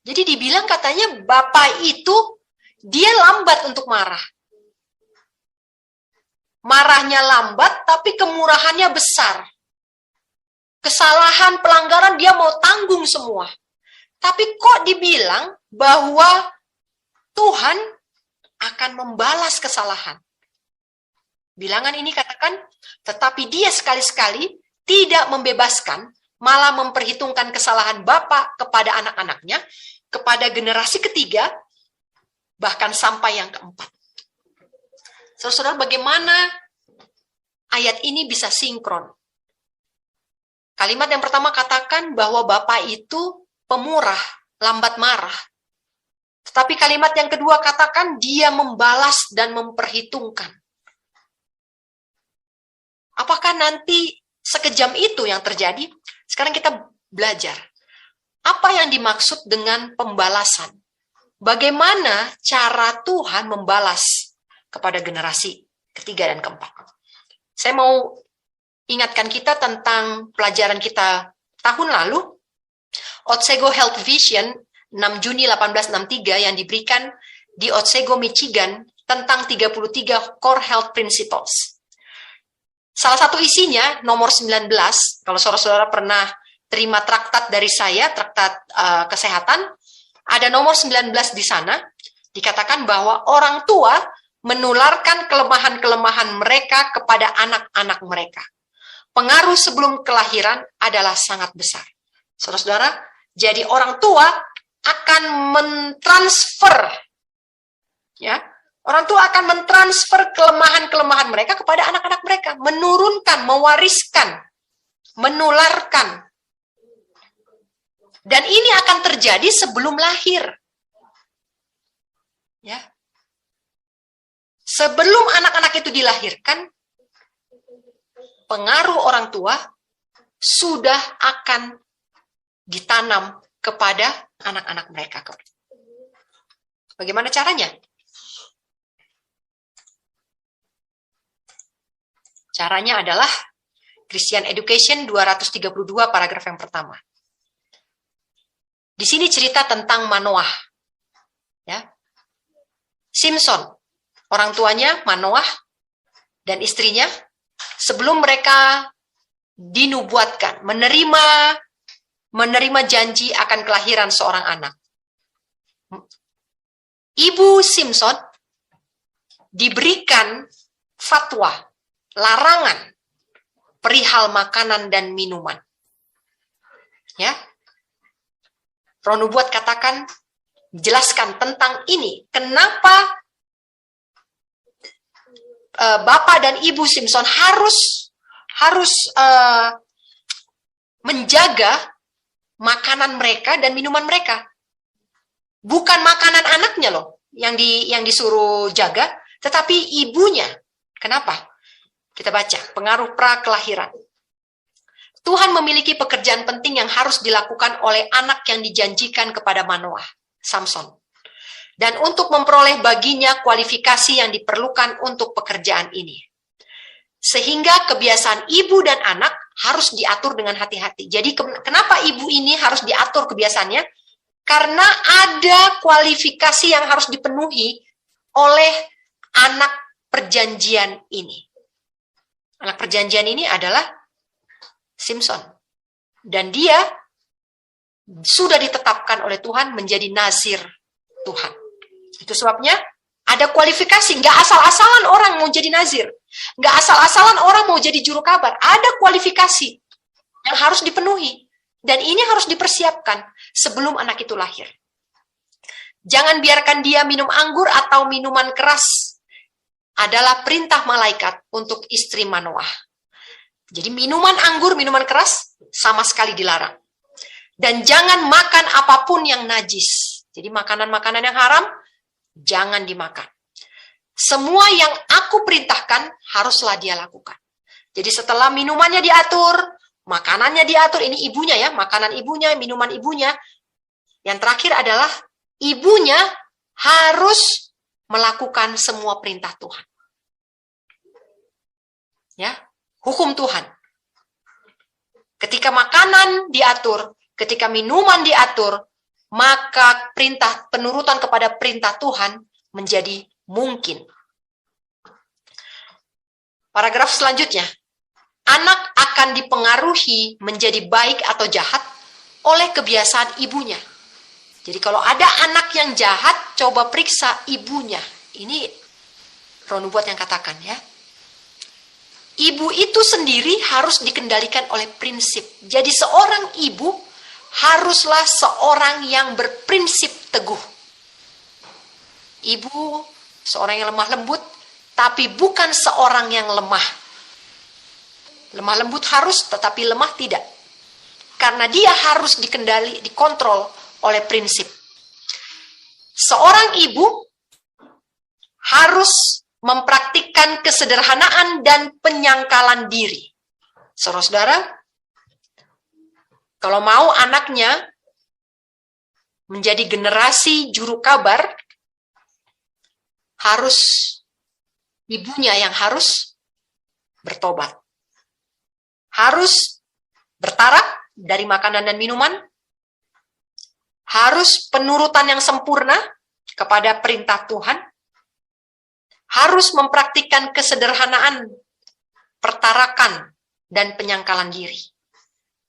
Jadi dibilang katanya Bapa itu dia lambat untuk marah. Marahnya lambat tapi kemurahannya besar. Kesalahan, pelanggaran dia mau tanggung semua. Tapi kok dibilang bahwa Tuhan akan membalas kesalahan? Bilangan ini katakan, tetapi dia sekali-sekali tidak membebaskan, malah memperhitungkan kesalahan Bapa kepada anak-anaknya, kepada generasi ketiga, bahkan sampai yang keempat. Saudara-saudara, bagaimana ayat ini bisa sinkron? Kalimat yang pertama katakan bahwa Bapa itu pemurah, lambat marah. Tetapi kalimat yang kedua katakan dia membalas dan memperhitungkan. Apakah nanti sekejam itu yang terjadi? Sekarang kita belajar. Apa yang dimaksud dengan pembalasan? Bagaimana cara Tuhan membalas kepada generasi ketiga dan keempat? Saya mau ingatkan kita tentang pelajaran kita tahun lalu, Otsego Health Vision 6 Juni 1863 yang diberikan di Otsego, Michigan tentang 33 Core Health Principles. Salah satu isinya, nomor 19, kalau saudara-saudara pernah terima traktat dari saya, traktat kesehatan, ada nomor 19 di sana, dikatakan bahwa orang tua menularkan kelemahan-kelemahan mereka kepada anak-anak mereka. Pengaruh sebelum kelahiran adalah sangat besar. Saudara-saudara, jadi orang tua akan mentransfer, ya, orang tua akan mentransfer kelemahan-kelemahan mereka kepada anak-anak mereka, menurunkan, mewariskan, menularkan. Dan ini akan terjadi sebelum lahir. Ya. Sebelum anak-anak itu dilahirkan, pengaruh orang tua sudah akan ditanam kepada anak-anak mereka. Bagaimana caranya? Caranya adalah Christian Education 232 paragraf yang pertama. Di sini cerita tentang Manoah. Ya. Simson, orang tuanya Manoah dan istrinya, sebelum mereka dinubuatkan, menerima janji akan kelahiran seorang anak. Ibu Simson diberikan fatwa, larangan perihal makanan dan minuman. Ya, Roh Nubuat katakan, jelaskan tentang ini. Kenapa Bapak dan Ibu Simson harus menjaga makanan mereka dan minuman mereka. Bukan makanan anaknya loh yang disuruh jaga, tetapi ibunya. Kenapa? Kita baca pengaruh prakelahiran. Tuhan memiliki pekerjaan penting yang harus dilakukan oleh anak yang dijanjikan kepada Manoah, Samson. Dan untuk memperoleh baginya kualifikasi yang diperlukan untuk pekerjaan ini. Sehingga kebiasaan ibu dan anak harus diatur dengan hati-hati. Jadi kenapa ibu ini harus diatur kebiasaannya? Karena ada kualifikasi yang harus dipenuhi oleh anak perjanjian ini. Anak perjanjian ini adalah Simson. Dan dia sudah ditetapkan oleh Tuhan menjadi nazir Tuhan. Itu sebabnya ada kualifikasi. Nggak asal-asalan orang mau jadi nazir. Nggak asal-asalan orang mau jadi juru kabar. Ada kualifikasi yang harus dipenuhi. Dan ini harus dipersiapkan sebelum anak itu lahir. Jangan biarkan dia minum anggur atau minuman keras. Adalah perintah malaikat untuk istri Manoah. Jadi minuman anggur, minuman keras sama sekali dilarang. Dan jangan makan apapun yang najis. Jadi makanan-makanan yang haram, jangan dimakan. Semua yang aku perintahkan haruslah dia lakukan. Jadi setelah minumannya diatur, makanannya diatur, ini ibunya ya, makanan ibunya, minuman ibunya. Yang terakhir adalah ibunya harus melakukan semua perintah Tuhan. Ya, hukum Tuhan. Ketika makanan diatur, ketika minuman diatur, maka penurutan kepada perintah Tuhan menjadi mungkin. Paragraf selanjutnya. Anak akan dipengaruhi menjadi baik atau jahat oleh kebiasaan ibunya. Jadi kalau ada anak yang jahat, coba periksa ibunya. Ini Roh Nubuat yang katakan ya. Ibu itu sendiri harus dikendalikan oleh prinsip. Jadi seorang ibu haruslah seorang yang berprinsip teguh. Ibu seorang yang lemah lembut, tapi bukan seorang yang lemah. Lemah lembut harus, tetapi lemah tidak. Karena dia harus dikontrol oleh prinsip. Seorang ibu harus mempraktikkan kesederhanaan dan penyangkalan diri. Saudara-saudara, kalau mau anaknya menjadi generasi juru kabar, harus ibunya yang harus bertobat. Harus bertarak dari makanan dan minuman, harus penurutan yang sempurna kepada perintah Tuhan, harus mempraktikkan kesederhanaan, pertarakan, dan penyangkalan diri.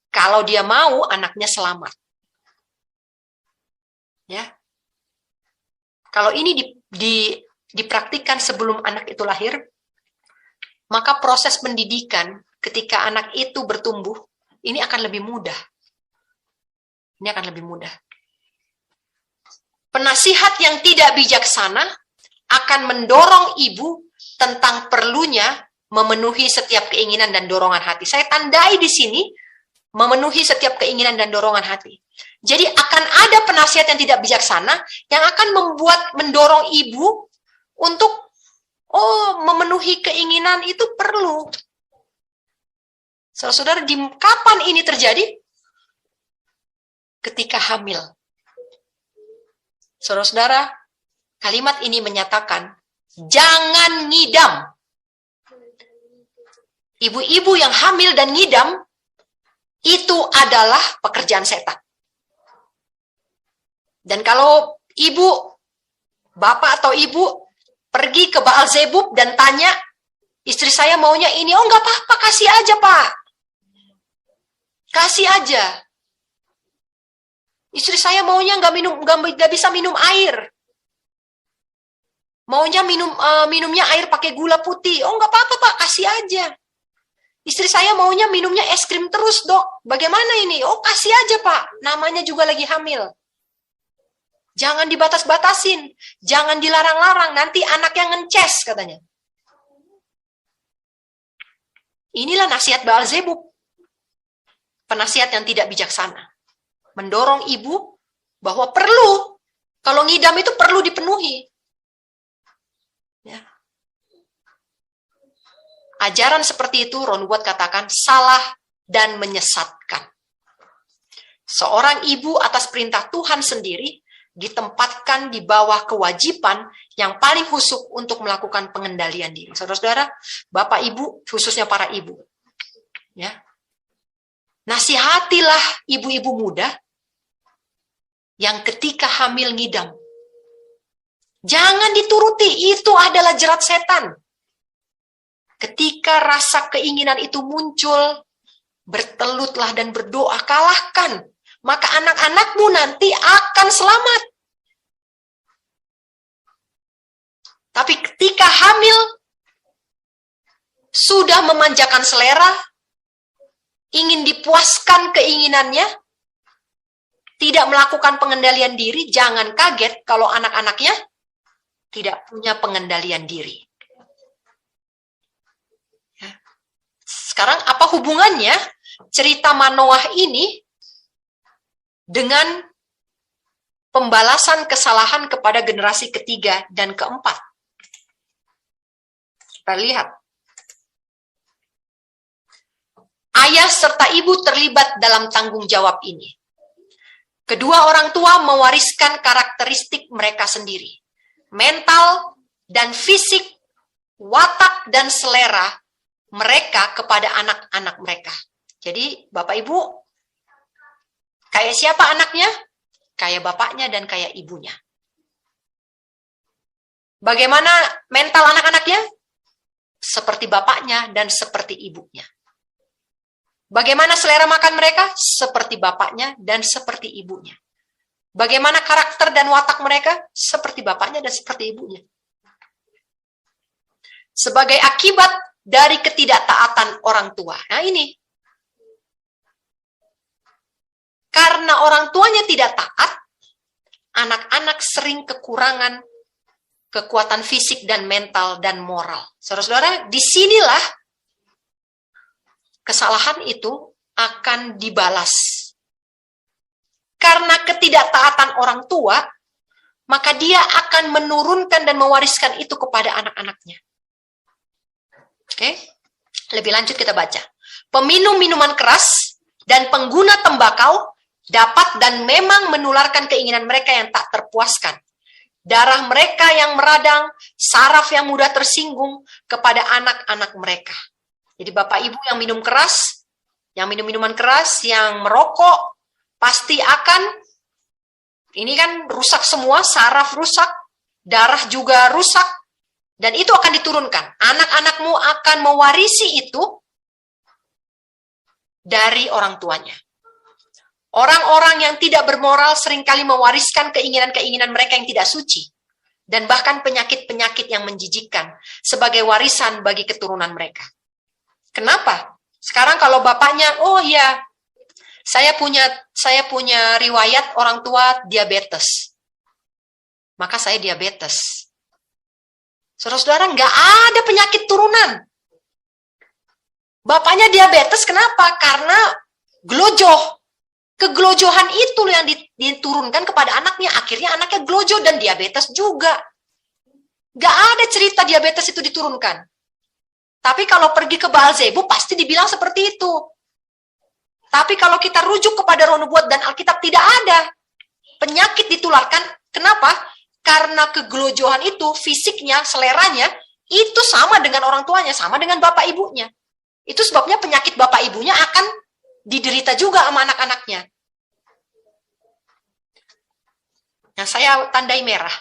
Kalau dia mau anaknya selamat. Ya. Kalau ini dipraktikkan sebelum anak itu lahir, maka proses pendidikan ketika anak itu bertumbuh, ini akan lebih mudah. Ini akan lebih mudah. Penasihat yang tidak bijaksana akan mendorong ibu tentang perlunya memenuhi setiap keinginan dan dorongan hati. Saya tandai di sini, memenuhi setiap keinginan dan dorongan hati. Jadi akan ada penasihat yang tidak bijaksana yang akan mendorong ibu untuk memenuhi keinginan itu perlu. Saudara-saudara, kapan ini terjadi? Ketika hamil. Saudara-saudara, kalimat ini menyatakan, jangan ngidam. Ibu-ibu yang hamil dan ngidam, itu adalah pekerjaan setan. Dan kalau ibu Bapak atau ibu pergi ke Baalzebub dan tanya, istri saya maunya ini. Oh, nggak apa-apa, kasih aja, Pak. Kasih aja. Istri saya maunya nggak bisa minum air. Maunya minumnya air pakai gula putih. Oh, nggak apa-apa, Pak, kasih aja. Istri saya maunya minumnya es krim terus, Dok. Bagaimana ini? Oh, kasih aja, Pak. Namanya juga lagi hamil. Jangan dibatas-batasin. Jangan dilarang-larang. Nanti anaknya ngences, katanya. Inilah nasihat Baalzebub. Penasihat yang tidak bijaksana. Mendorong ibu bahwa perlu. Kalau ngidam itu perlu dipenuhi. Ya. Ajaran seperti itu, Ron Wood katakan, salah dan menyesatkan. Seorang ibu atas perintah Tuhan sendiri ditempatkan di bawah kewajiban yang paling khusus untuk melakukan pengendalian diri. Saudara-saudara, Bapak Ibu, khususnya para ibu. Ya. Nasihatilah ibu-ibu muda yang ketika hamil ngidam. Jangan dituruti, itu adalah jerat setan. Ketika rasa keinginan itu muncul, bertelutlah dan berdoa, kalahkan. Maka anak-anakmu nanti akan selamat. Tapi ketika hamil, sudah memanjakan selera, ingin dipuaskan keinginannya, tidak melakukan pengendalian diri, jangan kaget kalau anak-anaknya tidak punya pengendalian diri. Sekarang apa hubungannya cerita Manoah ini dengan pembalasan kesalahan kepada generasi ketiga dan keempat? Kita lihat. Ayah serta ibu terlibat dalam tanggung jawab ini. Kedua orang tua mewariskan karakteristik mereka sendiri. Mental dan fisik, watak dan selera mereka kepada anak-anak mereka. Jadi, Bapak Ibu, kayak siapa anaknya? Kayak bapaknya dan kayak ibunya. Bagaimana mental anak-anaknya? Seperti bapaknya dan seperti ibunya. Bagaimana selera makan mereka? Seperti bapaknya dan seperti ibunya. Bagaimana karakter dan watak mereka? Seperti bapaknya dan seperti ibunya. Sebagai akibat dari ketidaktaatan orang tua. Nah ini. Karena orang tuanya tidak taat, anak-anak sering kekurangan kekuatan fisik dan mental dan moral. Saudara-saudara, disinilah kesalahan itu akan dibalas. Karena ketidaktaatan orang tua, maka dia akan menurunkan dan mewariskan itu kepada anak-anaknya. Oke, lebih lanjut kita baca. Peminum minuman keras dan pengguna tembakau dapat dan memang menularkan keinginan mereka yang tak terpuaskan. Darah mereka yang meradang, saraf yang mudah tersinggung kepada anak-anak mereka. Jadi Bapak Ibu yang minum keras, yang minum minuman keras, yang merokok, pasti akan, ini kan rusak semua, saraf rusak, darah juga rusak, dan itu akan diturunkan. Anak-anakmu akan mewarisi itu dari orang tuanya. Orang-orang yang tidak bermoral seringkali mewariskan keinginan-keinginan mereka yang tidak suci. Dan bahkan penyakit-penyakit yang menjijikkan sebagai warisan bagi keturunan mereka. Kenapa? Sekarang kalau bapaknya, oh ya, saya punya riwayat orang tua diabetes. Maka saya diabetes. Saudara-saudara, nggak ada penyakit turunan. Bapaknya diabetes, kenapa? Karena glojoh. Kegelojohan itu yang diturunkan kepada anaknya. Akhirnya anaknya glojo dan diabetes juga. Nggak ada cerita diabetes itu diturunkan. Tapi kalau pergi ke Baalzebub, pasti dibilang seperti itu. Tapi kalau kita rujuk kepada Roh Nubuat dan Alkitab, tidak ada. Penyakit ditularkan. Kenapa? Karena kegelojohan itu, fisiknya, seleranya, itu sama dengan orang tuanya, sama dengan bapak ibunya. Itu sebabnya penyakit bapak ibunya akan diderita juga sama anak-anaknya. Nah, saya tandai merah.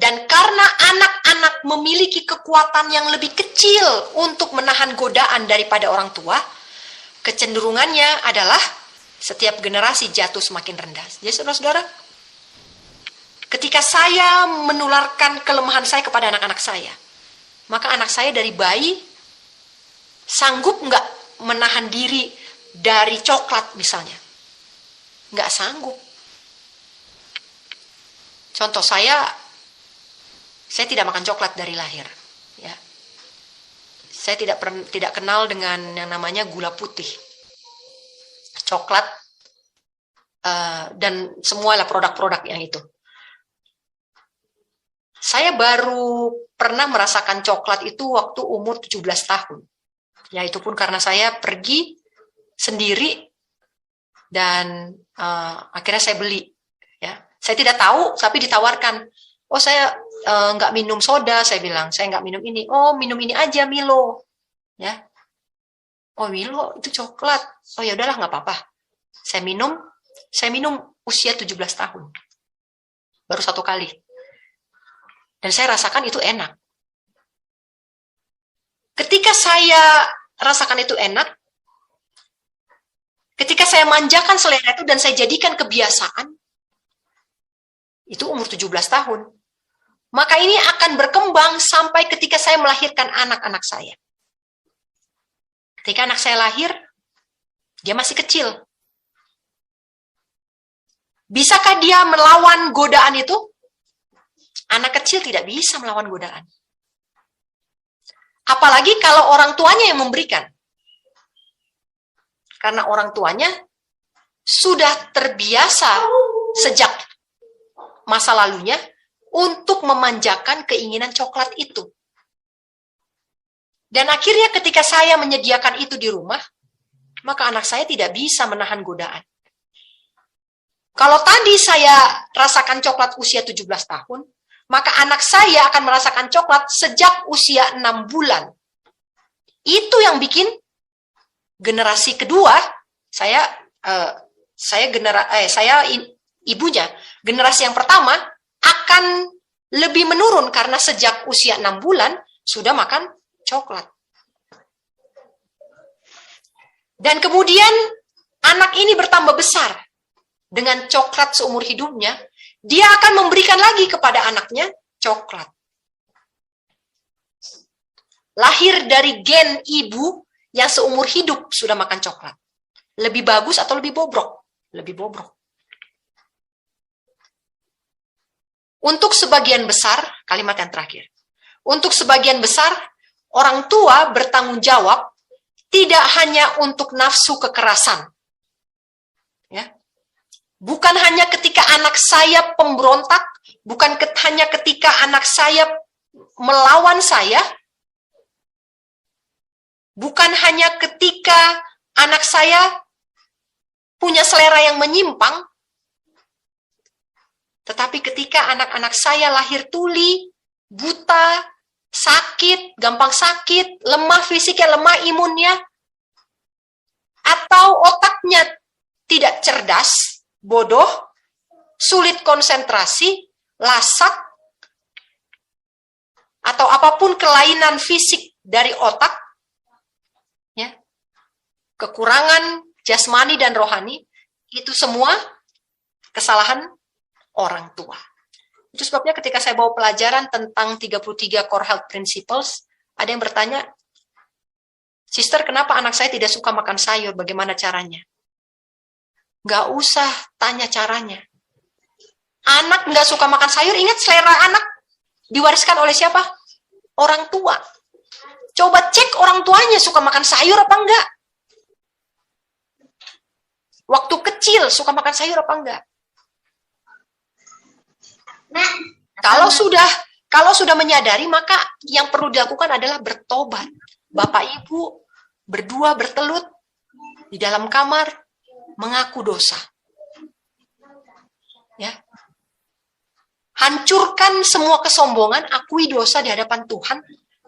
Dan karena anak-anak memiliki kekuatan yang lebih kecil untuk menahan godaan daripada orang tua, kecenderungannya adalah setiap generasi jatuh semakin rendah. Jadi saudara-saudara, ketika saya menularkan kelemahan saya kepada anak-anak saya, maka anak saya dari bayi sanggup nggak menahan diri dari coklat misalnya? Nggak sanggup. Contoh saya tidak makan coklat dari lahir. Ya. Saya tidak kenal dengan yang namanya gula putih, coklat, dan semualah produk-produk yang itu. Saya baru pernah merasakan coklat itu waktu umur 17 tahun. Ya, itu pun karena saya pergi sendiri dan akhirnya saya beli. Ya. Saya tidak tahu, tapi ditawarkan. Oh, saya nggak minum soda, saya bilang. Saya nggak minum ini. Oh, minum ini aja, Milo. Ya. Oh, Milo itu coklat. Oh, ya udahlah, nggak apa-apa. Saya minum usia 17 tahun. Baru 1 kali. Dan saya rasakan itu enak. Ketika saya rasakan itu enak, ketika saya manjakan selera itu dan saya jadikan kebiasaan, itu umur 17 tahun. Maka ini akan berkembang sampai ketika saya melahirkan anak-anak saya. Ketika anak saya lahir, dia masih kecil. Bisakah dia melawan godaan itu? Anak kecil tidak bisa melawan godaan. Apalagi kalau orang tuanya yang memberikan. Karena orang tuanya sudah terbiasa sejak masa lalunya untuk memanjakan keinginan coklat itu. Dan akhirnya ketika saya menyediakan itu di rumah, maka anak saya tidak bisa menahan godaan. Kalau tadi saya rasakan coklat usia 17 tahun, maka anak saya akan merasakan coklat sejak usia 6 bulan. Itu yang bikin generasi kedua, saya ibunya. Generasi yang pertama akan lebih menurun karena sejak usia 6 bulan sudah makan coklat. Dan kemudian anak ini bertambah besar dengan coklat seumur hidupnya, dia akan memberikan lagi kepada anaknya coklat. Lahir dari gen ibu yang seumur hidup sudah makan coklat. Lebih bagus atau lebih bobrok? Lebih bobrok. Untuk sebagian besar, kalimat yang terakhir. Untuk sebagian besar, orang tua bertanggung jawab tidak hanya untuk nafsu kekerasan. Ya. Bukan hanya ketika anak saya pemberontak, bukan hanya ketika anak saya melawan saya, bukan hanya ketika anak saya punya selera yang menyimpang, tetapi ketika anak-anak saya lahir tuli, buta, sakit, gampang sakit, lemah fisiknya, lemah imunnya, atau otaknya tidak cerdas, bodoh, sulit konsentrasi, lasak, atau apapun kelainan fisik dari otak, ya, kekurangan jasmani dan rohani, itu semua kesalahan orang tua. Itu sebabnya ketika saya bawa pelajaran tentang 33 Core Health Principles, ada yang bertanya, Sister, kenapa anak saya tidak suka makan sayur? Bagaimana caranya? Nggak usah tanya caranya. Anak nggak suka makan sayur, ingat selera anak diwariskan oleh siapa? Orang tua. Coba cek orang tuanya suka makan sayur apa enggak? Waktu kecil suka makan sayur apa enggak? Nah, kalau sudah menyadari, maka yang perlu dilakukan adalah bertobat. Bapak Ibu berdua bertelut di dalam kamar mengaku dosa. Ya. Hancurkan semua kesombongan, akui dosa di hadapan Tuhan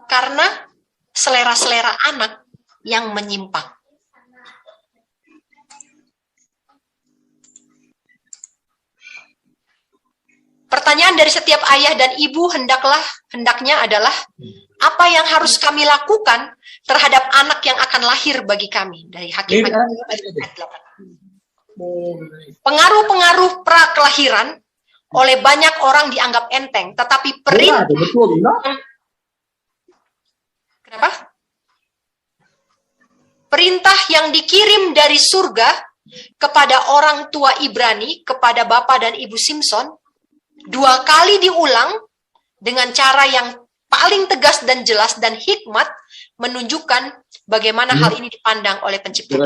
karena selera-selera anak yang menyimpang. Pertanyaan dari setiap ayah dan ibu hendaknya adalah, apa yang harus kami lakukan terhadap anak yang akan lahir bagi kami? Dari Hakim ayat 8. Pengaruh-pengaruh prakelahiran oleh banyak orang dianggap enteng, tetapi perintah yang dikirim dari surga kepada orang tua Ibrani, kepada bapak dan ibu Simpson, 2 kali diulang dengan cara yang paling tegas dan jelas dan hikmat, menunjukkan bagaimana hal ini dipandang oleh pencipta.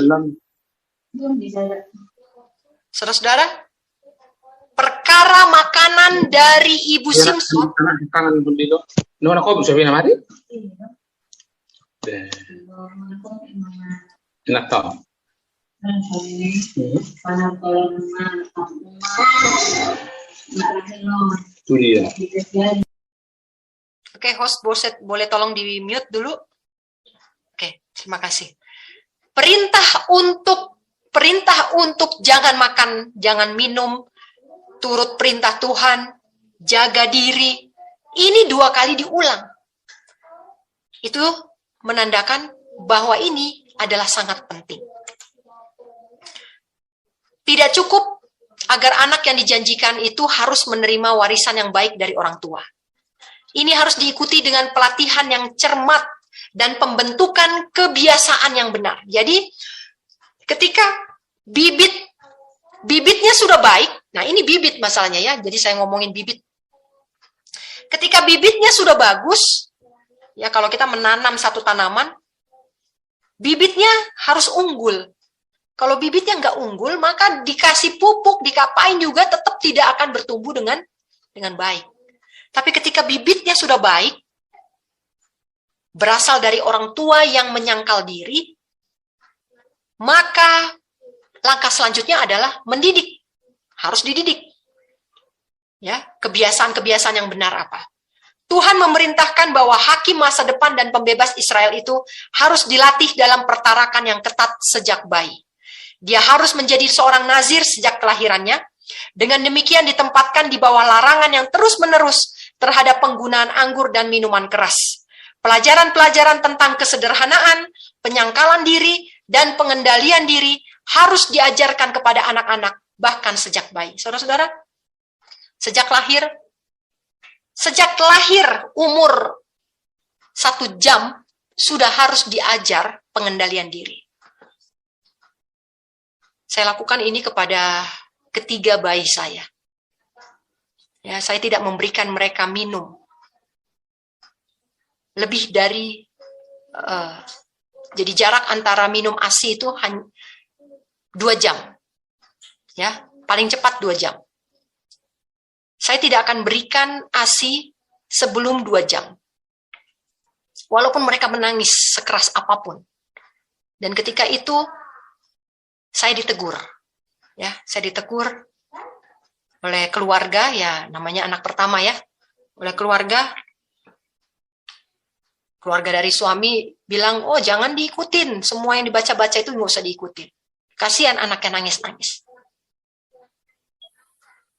Saudara-saudara, perkara makanan dari ibu Simpson. Oke, host boleh tolong di mute dulu. Oke, terima kasih. Perintah untuk jangan makan, jangan minum, turut perintah Tuhan, jaga diri. Ini 2 kali diulang. Itu menandakan bahwa ini adalah sangat penting. Tidak cukup agar anak yang dijanjikan itu harus menerima warisan yang baik dari orang tua. Ini harus diikuti dengan pelatihan yang cermat dan pembentukan kebiasaan yang benar. Jadi, ketika bibitnya sudah baik, nah ini bibit masalahnya ya, jadi saya ngomongin bibit. Ketika bibitnya sudah bagus, ya kalau kita menanam satu tanaman, bibitnya harus unggul. Kalau bibitnya nggak unggul, maka dikasih pupuk, dikapain juga tetap tidak akan bertumbuh dengan baik. Tapi ketika bibitnya sudah baik, berasal dari orang tua yang menyangkal diri, maka langkah selanjutnya adalah mendidik. Harus dididik. Ya, kebiasaan-kebiasaan yang benar apa? Tuhan memerintahkan bahwa hakim masa depan dan pembebas Israel itu harus dilatih dalam pertarakan yang ketat sejak bayi. Dia harus menjadi seorang nazir sejak kelahirannya. Dengan demikian ditempatkan di bawah larangan yang terus-menerus terhadap penggunaan anggur dan minuman keras. Pelajaran-pelajaran tentang kesederhanaan, penyangkalan diri, dan pengendalian diri harus diajarkan kepada anak-anak, bahkan sejak bayi. Saudara-saudara, sejak lahir umur 1 jam, sudah harus diajar pengendalian diri. Saya lakukan ini kepada ketiga bayi saya. Ya, saya tidak memberikan mereka minum lebih dari jadi jarak antara minum ASI itu hanya 2 jam. Ya, paling cepat 2 jam. Saya tidak akan berikan ASI sebelum 2 jam. Walaupun mereka menangis sekeras apapun. Dan ketika itu saya ditegur. Ya, saya ditegur oleh keluarga, ya namanya anak pertama ya. Oleh keluarga dari suami bilang, oh jangan diikutin, semua yang dibaca-baca itu nggak usah diikutin. Kasihan anaknya nangis-nangis.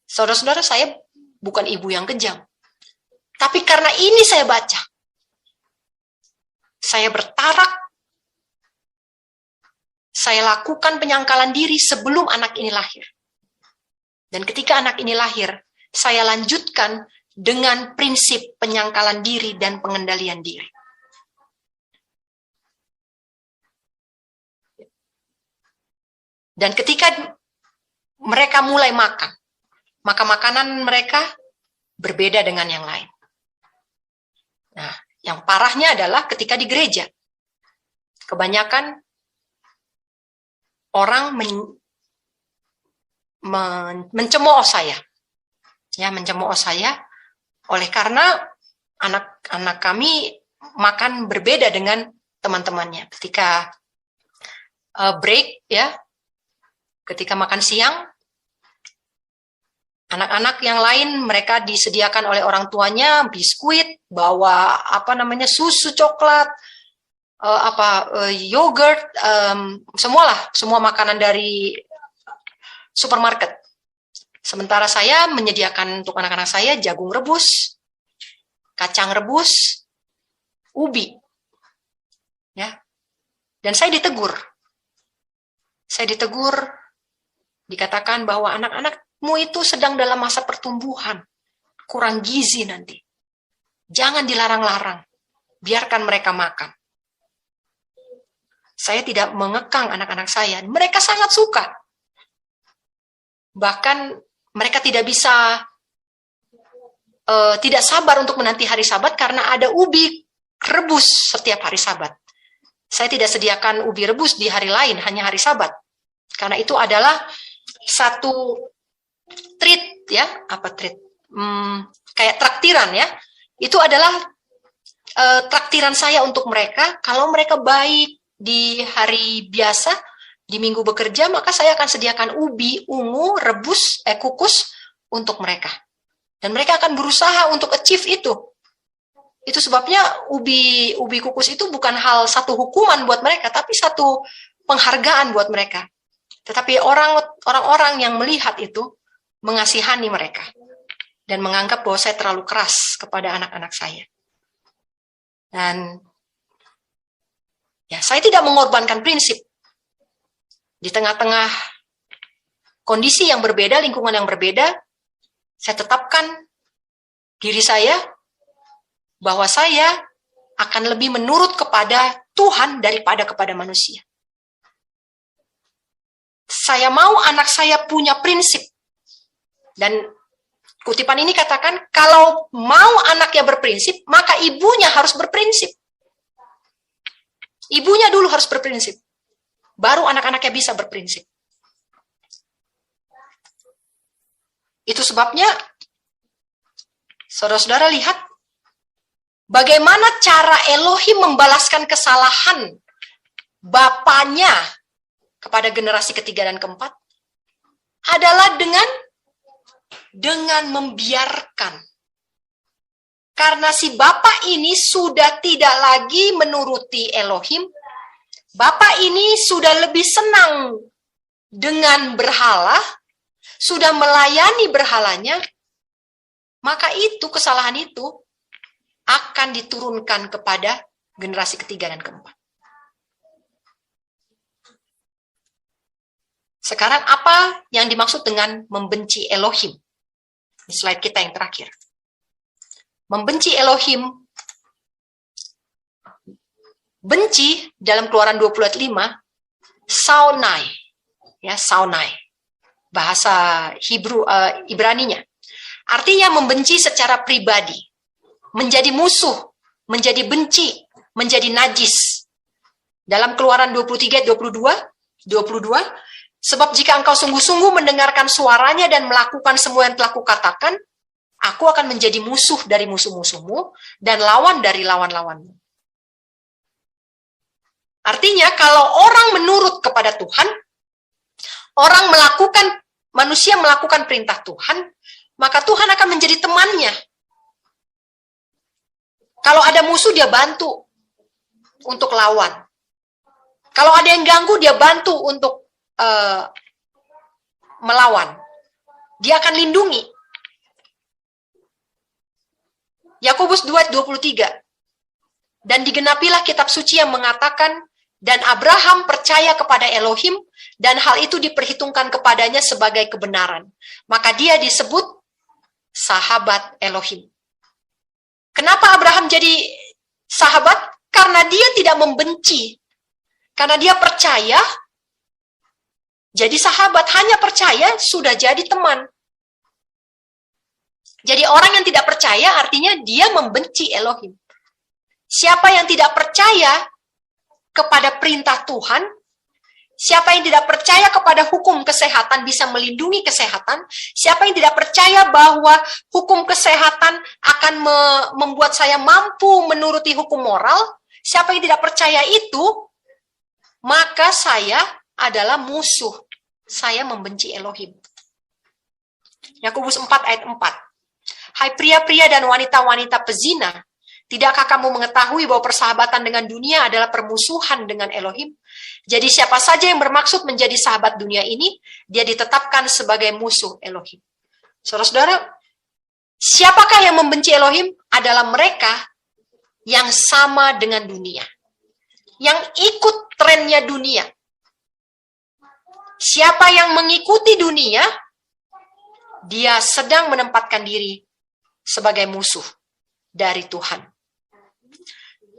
Saudara-saudara, saya bukan ibu yang kejam. Tapi karena ini saya baca, saya bertarak, saya lakukan penyangkalan diri sebelum anak ini lahir. Dan ketika anak ini lahir, saya lanjutkan dengan prinsip penyangkalan diri dan pengendalian diri. Dan ketika mereka mulai makan, maka makanan mereka berbeda dengan yang lain. Nah, yang parahnya adalah ketika di gereja. Kebanyakan orang mencemooh saya. Ya, mencemooh saya oleh karena anak-anak kami makan berbeda dengan teman-temannya. Ketika break ya, ketika makan siang, anak-anak yang lain mereka disediakan oleh orang tuanya biskuit, bawa susu coklat, yogurt, semua makanan dari supermarket. Sementara saya menyediakan untuk anak-anak saya jagung rebus, kacang rebus, ubi. Ya. Dan saya ditegur. Dikatakan bahwa anak-anakmu itu sedang dalam masa pertumbuhan, kurang gizi nanti. Jangan dilarang-larang, biarkan mereka makan. Saya tidak mengekang anak-anak saya, mereka sangat suka. Bahkan mereka tidak sabar untuk menanti hari Sabat karena ada ubi rebus setiap hari Sabat. Saya tidak sediakan ubi rebus di hari lain, hanya hari Sabat. Karena itu adalah satu treat, ya, apa treat? Kayak traktiran, ya. Itu adalah traktiran saya untuk mereka. Kalau mereka baik di hari biasa, di minggu bekerja, maka saya akan sediakan ubi ungu rebus, kukus untuk mereka. Dan mereka akan berusaha untuk achieve itu. Itu sebabnya ubi kukus itu bukan hal satu hukuman buat mereka, tapi satu penghargaan buat mereka. Tetapi orang-orang yang melihat itu mengasihani mereka dan menganggap bahwa saya terlalu keras kepada anak-anak saya. Dan ya, saya tidak mengorbankan prinsip. Di tengah-tengah kondisi yang berbeda, lingkungan yang berbeda, saya tetapkan diri saya bahwa saya akan lebih menurut kepada Tuhan daripada kepada manusia. Saya mau anak saya punya prinsip. Dan kutipan ini katakan, kalau mau anaknya berprinsip, maka ibunya harus berprinsip. Ibunya dulu harus berprinsip. Baru anak-anaknya bisa berprinsip. Itu sebabnya, saudara-saudara lihat, bagaimana cara Elohim membalaskan kesalahan bapaknya kepada generasi ketiga dan keempat adalah dengan membiarkan. Karena si bapak ini sudah tidak lagi menuruti Elohim, bapak ini sudah lebih senang dengan berhala, sudah melayani berhalanya, maka itu kesalahan itu akan diturunkan kepada generasi ketiga dan keempat. Sekarang apa yang dimaksud dengan membenci Elohim? Di slide kita yang terakhir. Membenci Elohim, benci dalam Keluaran 20 ayat 5, saunai. Ya, saunai. Bahasa Ibraninya. Artinya membenci secara pribadi. Menjadi musuh, menjadi benci, menjadi najis. Dalam Keluaran 23 ayat 22, sebab jika engkau sungguh-sungguh mendengarkan suaranya dan melakukan semua yang telah kukatakan, aku akan menjadi musuh dari musuh-musuhmu dan lawan dari lawan-lawanmu. Artinya kalau orang menurut kepada Tuhan, manusia melakukan perintah Tuhan, maka Tuhan akan menjadi temannya. Kalau ada musuh, dia bantu untuk lawan. Kalau ada yang ganggu, dia bantu untuk melawan. Dia akan lindungi. Yakobus 2:23. Dan digenapilah kitab suci yang mengatakan, dan Abraham percaya kepada Elohim, dan hal itu diperhitungkan kepadanya sebagai kebenaran. Maka dia disebut sahabat Elohim. Kenapa Abraham jadi sahabat? Karena dia tidak membenci. Karena dia percaya, jadi sahabat. Hanya percaya, sudah jadi teman. Jadi orang yang tidak percaya artinya dia membenci Elohim. Siapa yang tidak percaya kepada perintah Tuhan, siapa yang tidak percaya kepada hukum kesehatan bisa melindungi kesehatan, siapa yang tidak percaya bahwa hukum kesehatan akan membuat saya mampu menuruti hukum moral, siapa yang tidak percaya itu, maka saya adalah musuh. Saya membenci Elohim. Yakobus 4 ayat 4. Hai pria-pria dan wanita-wanita pezina, tidakkah kamu mengetahui bahwa persahabatan dengan dunia adalah permusuhan dengan Elohim? Jadi siapa saja yang bermaksud menjadi sahabat dunia ini, dia ditetapkan sebagai musuh Elohim. Saudara-saudara, siapakah yang membenci Elohim? Adalah mereka yang sama dengan dunia, yang ikut trennya dunia. Siapa yang mengikuti dunia, dia sedang menempatkan diri sebagai musuh dari Tuhan.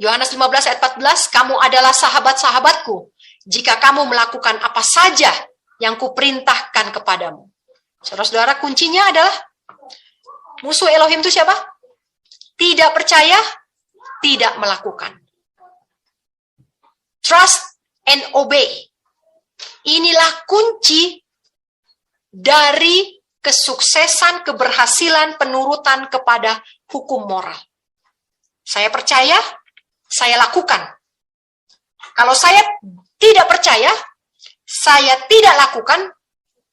Yohanes 15 ayat 14, kamu adalah sahabat-sahabatku jika kamu melakukan apa saja yang kuperintahkan kepadamu. Saudara-saudara, kuncinya adalah musuh Elohim itu siapa? Tidak percaya, tidak melakukan. Trust and obey. Inilah kunci dari kesuksesan, keberhasilan, penurutan kepada hukum moral. Saya percaya, saya lakukan. Kalau saya tidak percaya, saya tidak lakukan,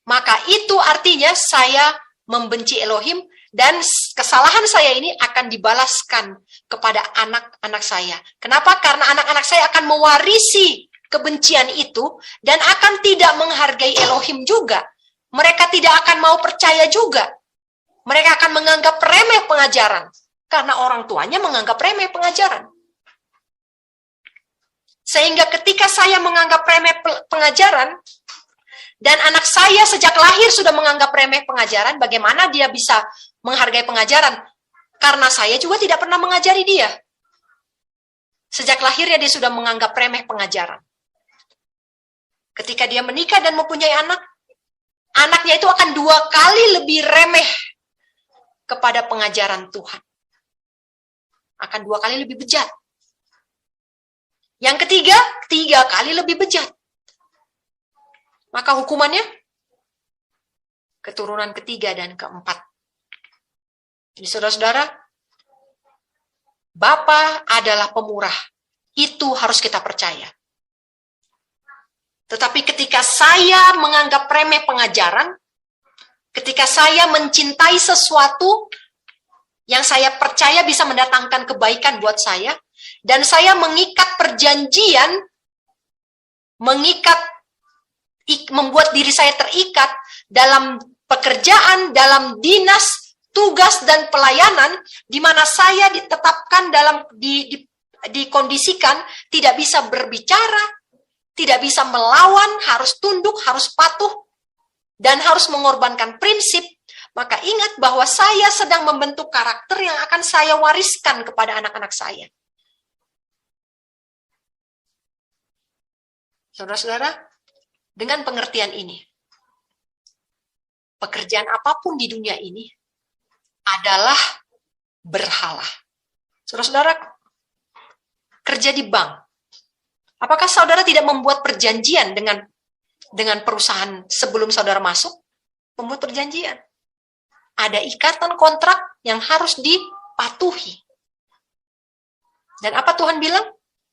maka itu artinya saya membenci Elohim, dan kesalahan saya ini akan dibalaskan kepada anak-anak saya. Kenapa? Karena anak-anak saya akan mewarisi kebencian itu dan akan tidak menghargai Elohim juga. Mereka tidak akan mau percaya juga. Mereka akan menganggap remeh pengajaran karena orang tuanya menganggap remeh pengajaran. Sehingga ketika saya menganggap remeh pengajaran dan anak saya sejak lahir sudah menganggap remeh pengajaran, bagaimana dia bisa menghargai pengajaran? Karena saya juga tidak pernah mengajari dia. Sejak lahirnya dia sudah menganggap remeh pengajaran. Ketika dia menikah dan mempunyai anak, anaknya itu akan 2 kali lebih remeh kepada pengajaran Tuhan. Akan 2 kali lebih bejat. Yang ketiga, 3 kali lebih bejat. Maka hukumannya, keturunan ketiga dan keempat. Jadi saudara-saudara, Bapa adalah pemurah. Itu harus kita percaya. Tetapi ketika saya menganggap remeh pengajaran, ketika saya mencintai sesuatu yang saya percaya bisa mendatangkan kebaikan buat saya, dan saya mengikat perjanjian, membuat diri saya terikat dalam pekerjaan, dalam dinas, tugas, dan pelayanan, di mana saya ditetapkan dalam, dikondisikan, tidak bisa berbicara, tidak bisa melawan, harus tunduk, harus patuh, dan harus mengorbankan prinsip, maka ingat bahwa saya sedang membentuk karakter yang akan saya wariskan kepada anak-anak saya. Saudara-saudara, dengan pengertian ini, pekerjaan apapun di dunia ini adalah berhala. Saudara-saudara, kerja di bank, apakah saudara tidak membuat perjanjian dengan perusahaan sebelum saudara masuk? Membuat perjanjian. Ada ikatan kontrak yang harus dipatuhi. Dan apa Tuhan bilang?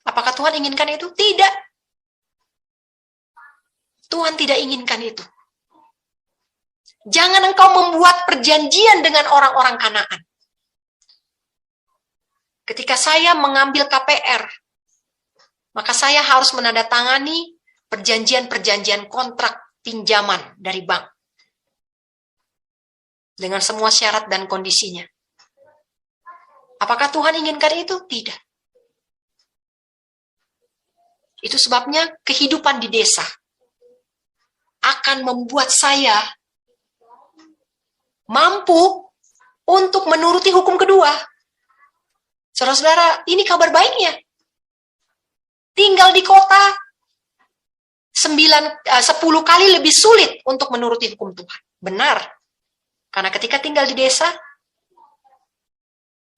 Apakah Tuhan inginkan itu? Tidak. Tuhan tidak inginkan itu. Jangan engkau membuat perjanjian dengan orang-orang Kanaan. Ketika saya mengambil KPR, maka saya harus menandatangani perjanjian-perjanjian kontrak pinjaman dari bank. Dengan semua syarat dan kondisinya. Apakah Tuhan inginkan itu? Tidak. Itu sebabnya kehidupan di desa akan membuat saya mampu untuk menuruti hukum kedua. Saudara-saudara, ini kabar baiknya. Tinggal di kota 10 kali lebih sulit untuk menuruti hukum Tuhan. Benar. Karena ketika tinggal di desa,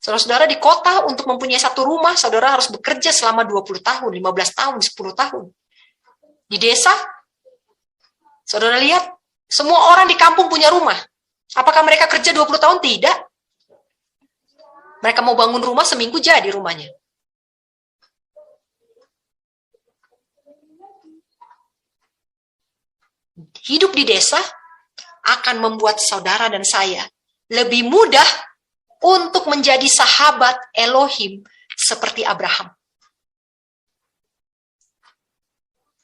saudara-saudara di kota untuk mempunyai satu rumah, saudara harus bekerja selama 20 tahun, 15 tahun, 10 tahun. Di desa, saudara lihat, semua orang di kampung punya rumah. Apakah mereka kerja 20 tahun? Tidak. Mereka mau bangun rumah seminggu jadi rumahnya. Hidup di desa akan membuat saudara dan saya lebih mudah untuk menjadi sahabat Elohim seperti Abraham.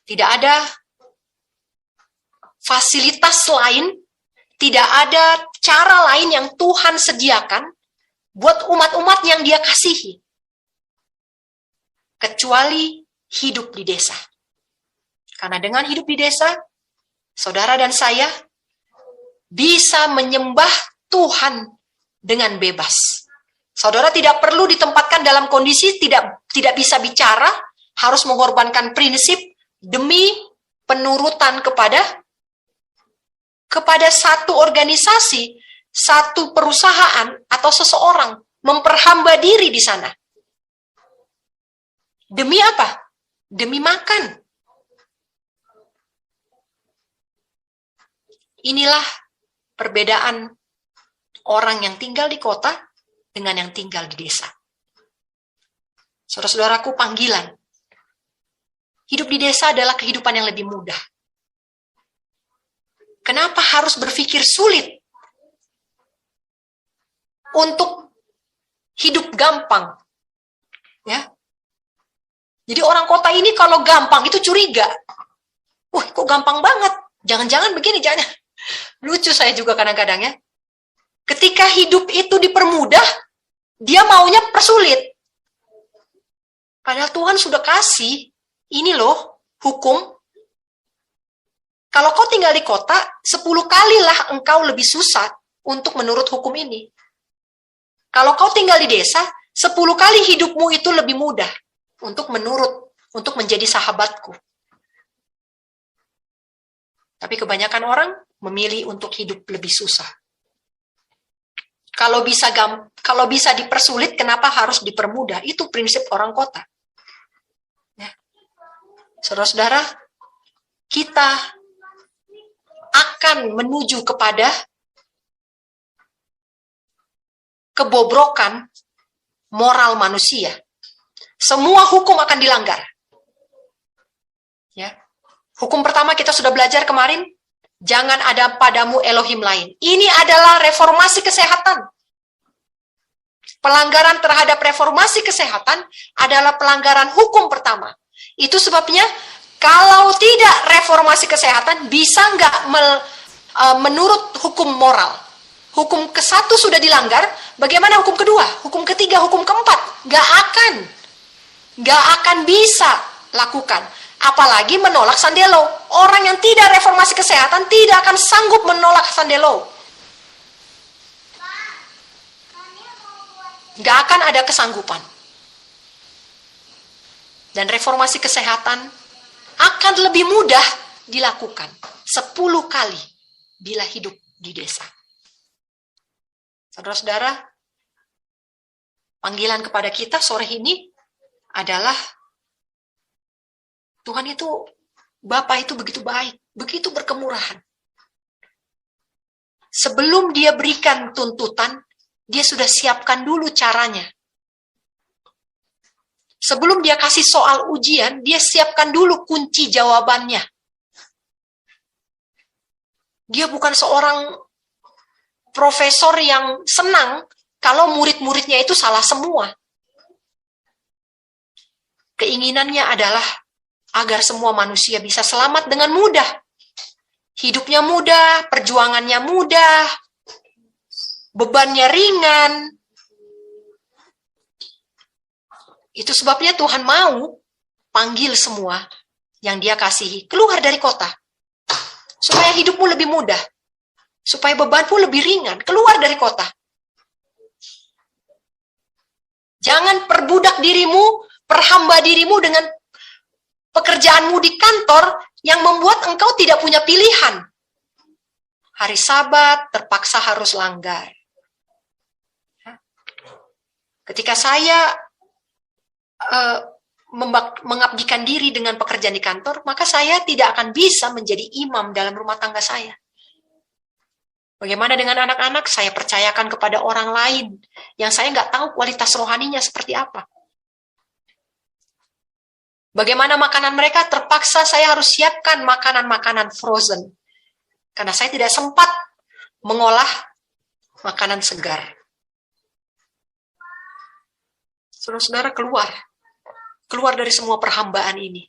Tidak ada fasilitas lain, tidak ada cara lain yang Tuhan sediakan buat umat-umat yang Dia kasihi, kecuali hidup di desa. Karena dengan hidup di desa, saudara dan saya bisa menyembah Tuhan dengan bebas. Saudara tidak perlu ditempatkan dalam kondisi tidak bisa bicara, harus mengorbankan prinsip demi penurutan kepada satu organisasi, satu perusahaan, atau seseorang, memperhamba diri di sana. Demi apa? Demi makan. Inilah perbedaan orang yang tinggal di kota dengan yang tinggal di desa. Saudara-saudaraku, panggilan hidup di desa adalah kehidupan yang lebih mudah. Kenapa harus berpikir sulit untuk hidup gampang? Ya. Jadi orang kota ini kalau gampang itu curiga. Wah, kok gampang banget? Jangan-jangan begini, jangan. Lucu saya juga kadang-kadang ya. Ketika hidup itu dipermudah, dia maunya persulit. Padahal Tuhan sudah kasih, ini loh, hukum. Kalau kau tinggal di kota, 10 kalilah engkau lebih susah untuk menurut hukum ini. Kalau kau tinggal di desa, 10 kali hidupmu itu lebih mudah untuk menurut, untuk menjadi sahabatku. Tapi kebanyakan orang memilih untuk hidup lebih susah. Kalau bisa dipersulit, kenapa harus dipermudah? Itu prinsip orang kota. Ya. Saudara-saudara, kita akan menuju kepada kebobrokan moral manusia. Semua hukum akan dilanggar. Ya. Hukum pertama kita sudah belajar kemarin, jangan ada padamu Elohim lain. Ini adalah reformasi kesehatan. Pelanggaran terhadap reformasi kesehatan adalah pelanggaran hukum pertama. Itu sebabnya kalau tidak reformasi kesehatan, bisa nggak menurut hukum moral. Hukum ke-1 sudah dilanggar, bagaimana hukum kedua? Hukum ketiga, hukum keempat? Nggak akan bisa lakukan. Apalagi menolak Sandelo. Orang yang tidak reformasi kesehatan tidak akan sanggup menolak Sandelo. Nggak akan ada kesanggupan. Dan reformasi kesehatan akan lebih mudah dilakukan 10 kali bila hidup di desa. Saudara-saudara, panggilan kepada kita sore ini adalah Tuhan itu, Bapa itu begitu baik, begitu berkemurahan. Sebelum Dia berikan tuntutan, Dia sudah siapkan dulu caranya. Sebelum Dia kasih soal ujian, Dia siapkan dulu kunci jawabannya. Dia bukan seorang profesor yang senang kalau murid-muridnya itu salah semua. Keinginannya adalah agar semua manusia bisa selamat dengan mudah. Hidupnya mudah, perjuangannya mudah, bebannya ringan. Itu sebabnya Tuhan mau panggil semua yang Dia kasihi keluar dari kota. Supaya hidupmu lebih mudah. Supaya bebanmu lebih ringan. Keluar dari kota. Jangan perbudak dirimu, perhamba dirimu dengan pekerjaanmu di kantor yang membuat engkau tidak punya pilihan. Hari Sabat terpaksa harus langgar. Ketika saya mengabdikan diri dengan pekerjaan di kantor, maka saya tidak akan bisa menjadi imam dalam rumah tangga saya. Bagaimana dengan anak-anak? Saya percayakan kepada orang lain yang saya nggak tahu kualitas rohaninya seperti apa. Bagaimana makanan mereka? Terpaksa saya harus siapkan makanan-makanan frozen. Karena saya tidak sempat mengolah makanan segar. Saudara-saudara, keluar dari semua perhambaan ini.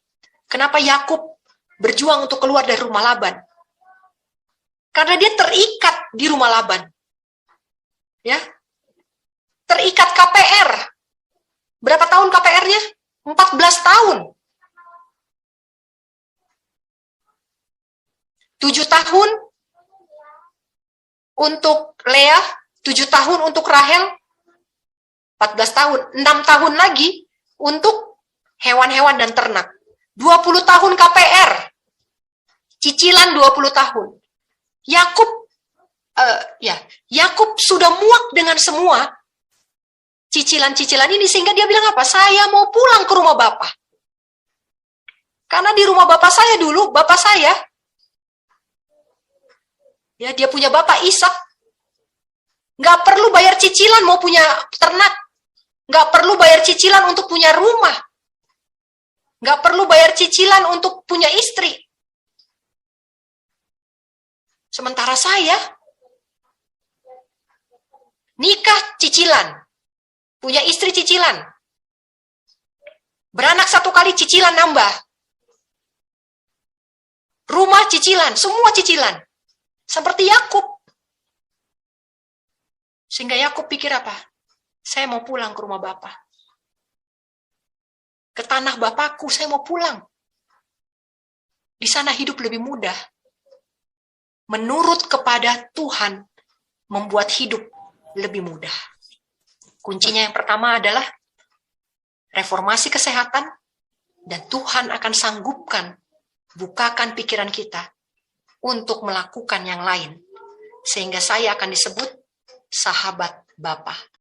Kenapa Yakub berjuang untuk keluar dari rumah Laban? Karena dia terikat di rumah Laban. Ya, terikat KPR. Berapa tahun KPR-nya? 14 tahun. 7 tahun untuk Lea, 7 tahun untuk Rahel, 14 tahun, 6 tahun lagi untuk hewan-hewan dan ternak. 20 tahun KPR, cicilan 20 tahun. Yakub sudah muak dengan semua cicilan-cicilan ini, sehingga dia bilang apa? Saya mau pulang ke rumah Bapak. Karena di rumah Bapak saya dulu, Bapak saya, ya dia punya Bapak Ishak, nggak perlu bayar cicilan mau punya ternak, nggak perlu bayar cicilan untuk punya rumah, nggak perlu bayar cicilan untuk punya istri. Sementara saya, nikah cicilan, punya istri cicilan, beranak 1 kali cicilan nambah, rumah cicilan, semua cicilan. Seperti Yakub. Sehingga Yakub pikir apa? Saya mau pulang ke rumah Bapak. Ke tanah Bapakku, saya mau pulang. Di sana hidup lebih mudah. Menurut kepada Tuhan, membuat hidup lebih mudah. Kuncinya yang pertama adalah reformasi kesehatan, dan Tuhan akan sanggupkan, bukakan pikiran kita untuk melakukan yang lain. Sehingga saya akan disebut sahabat Bapa.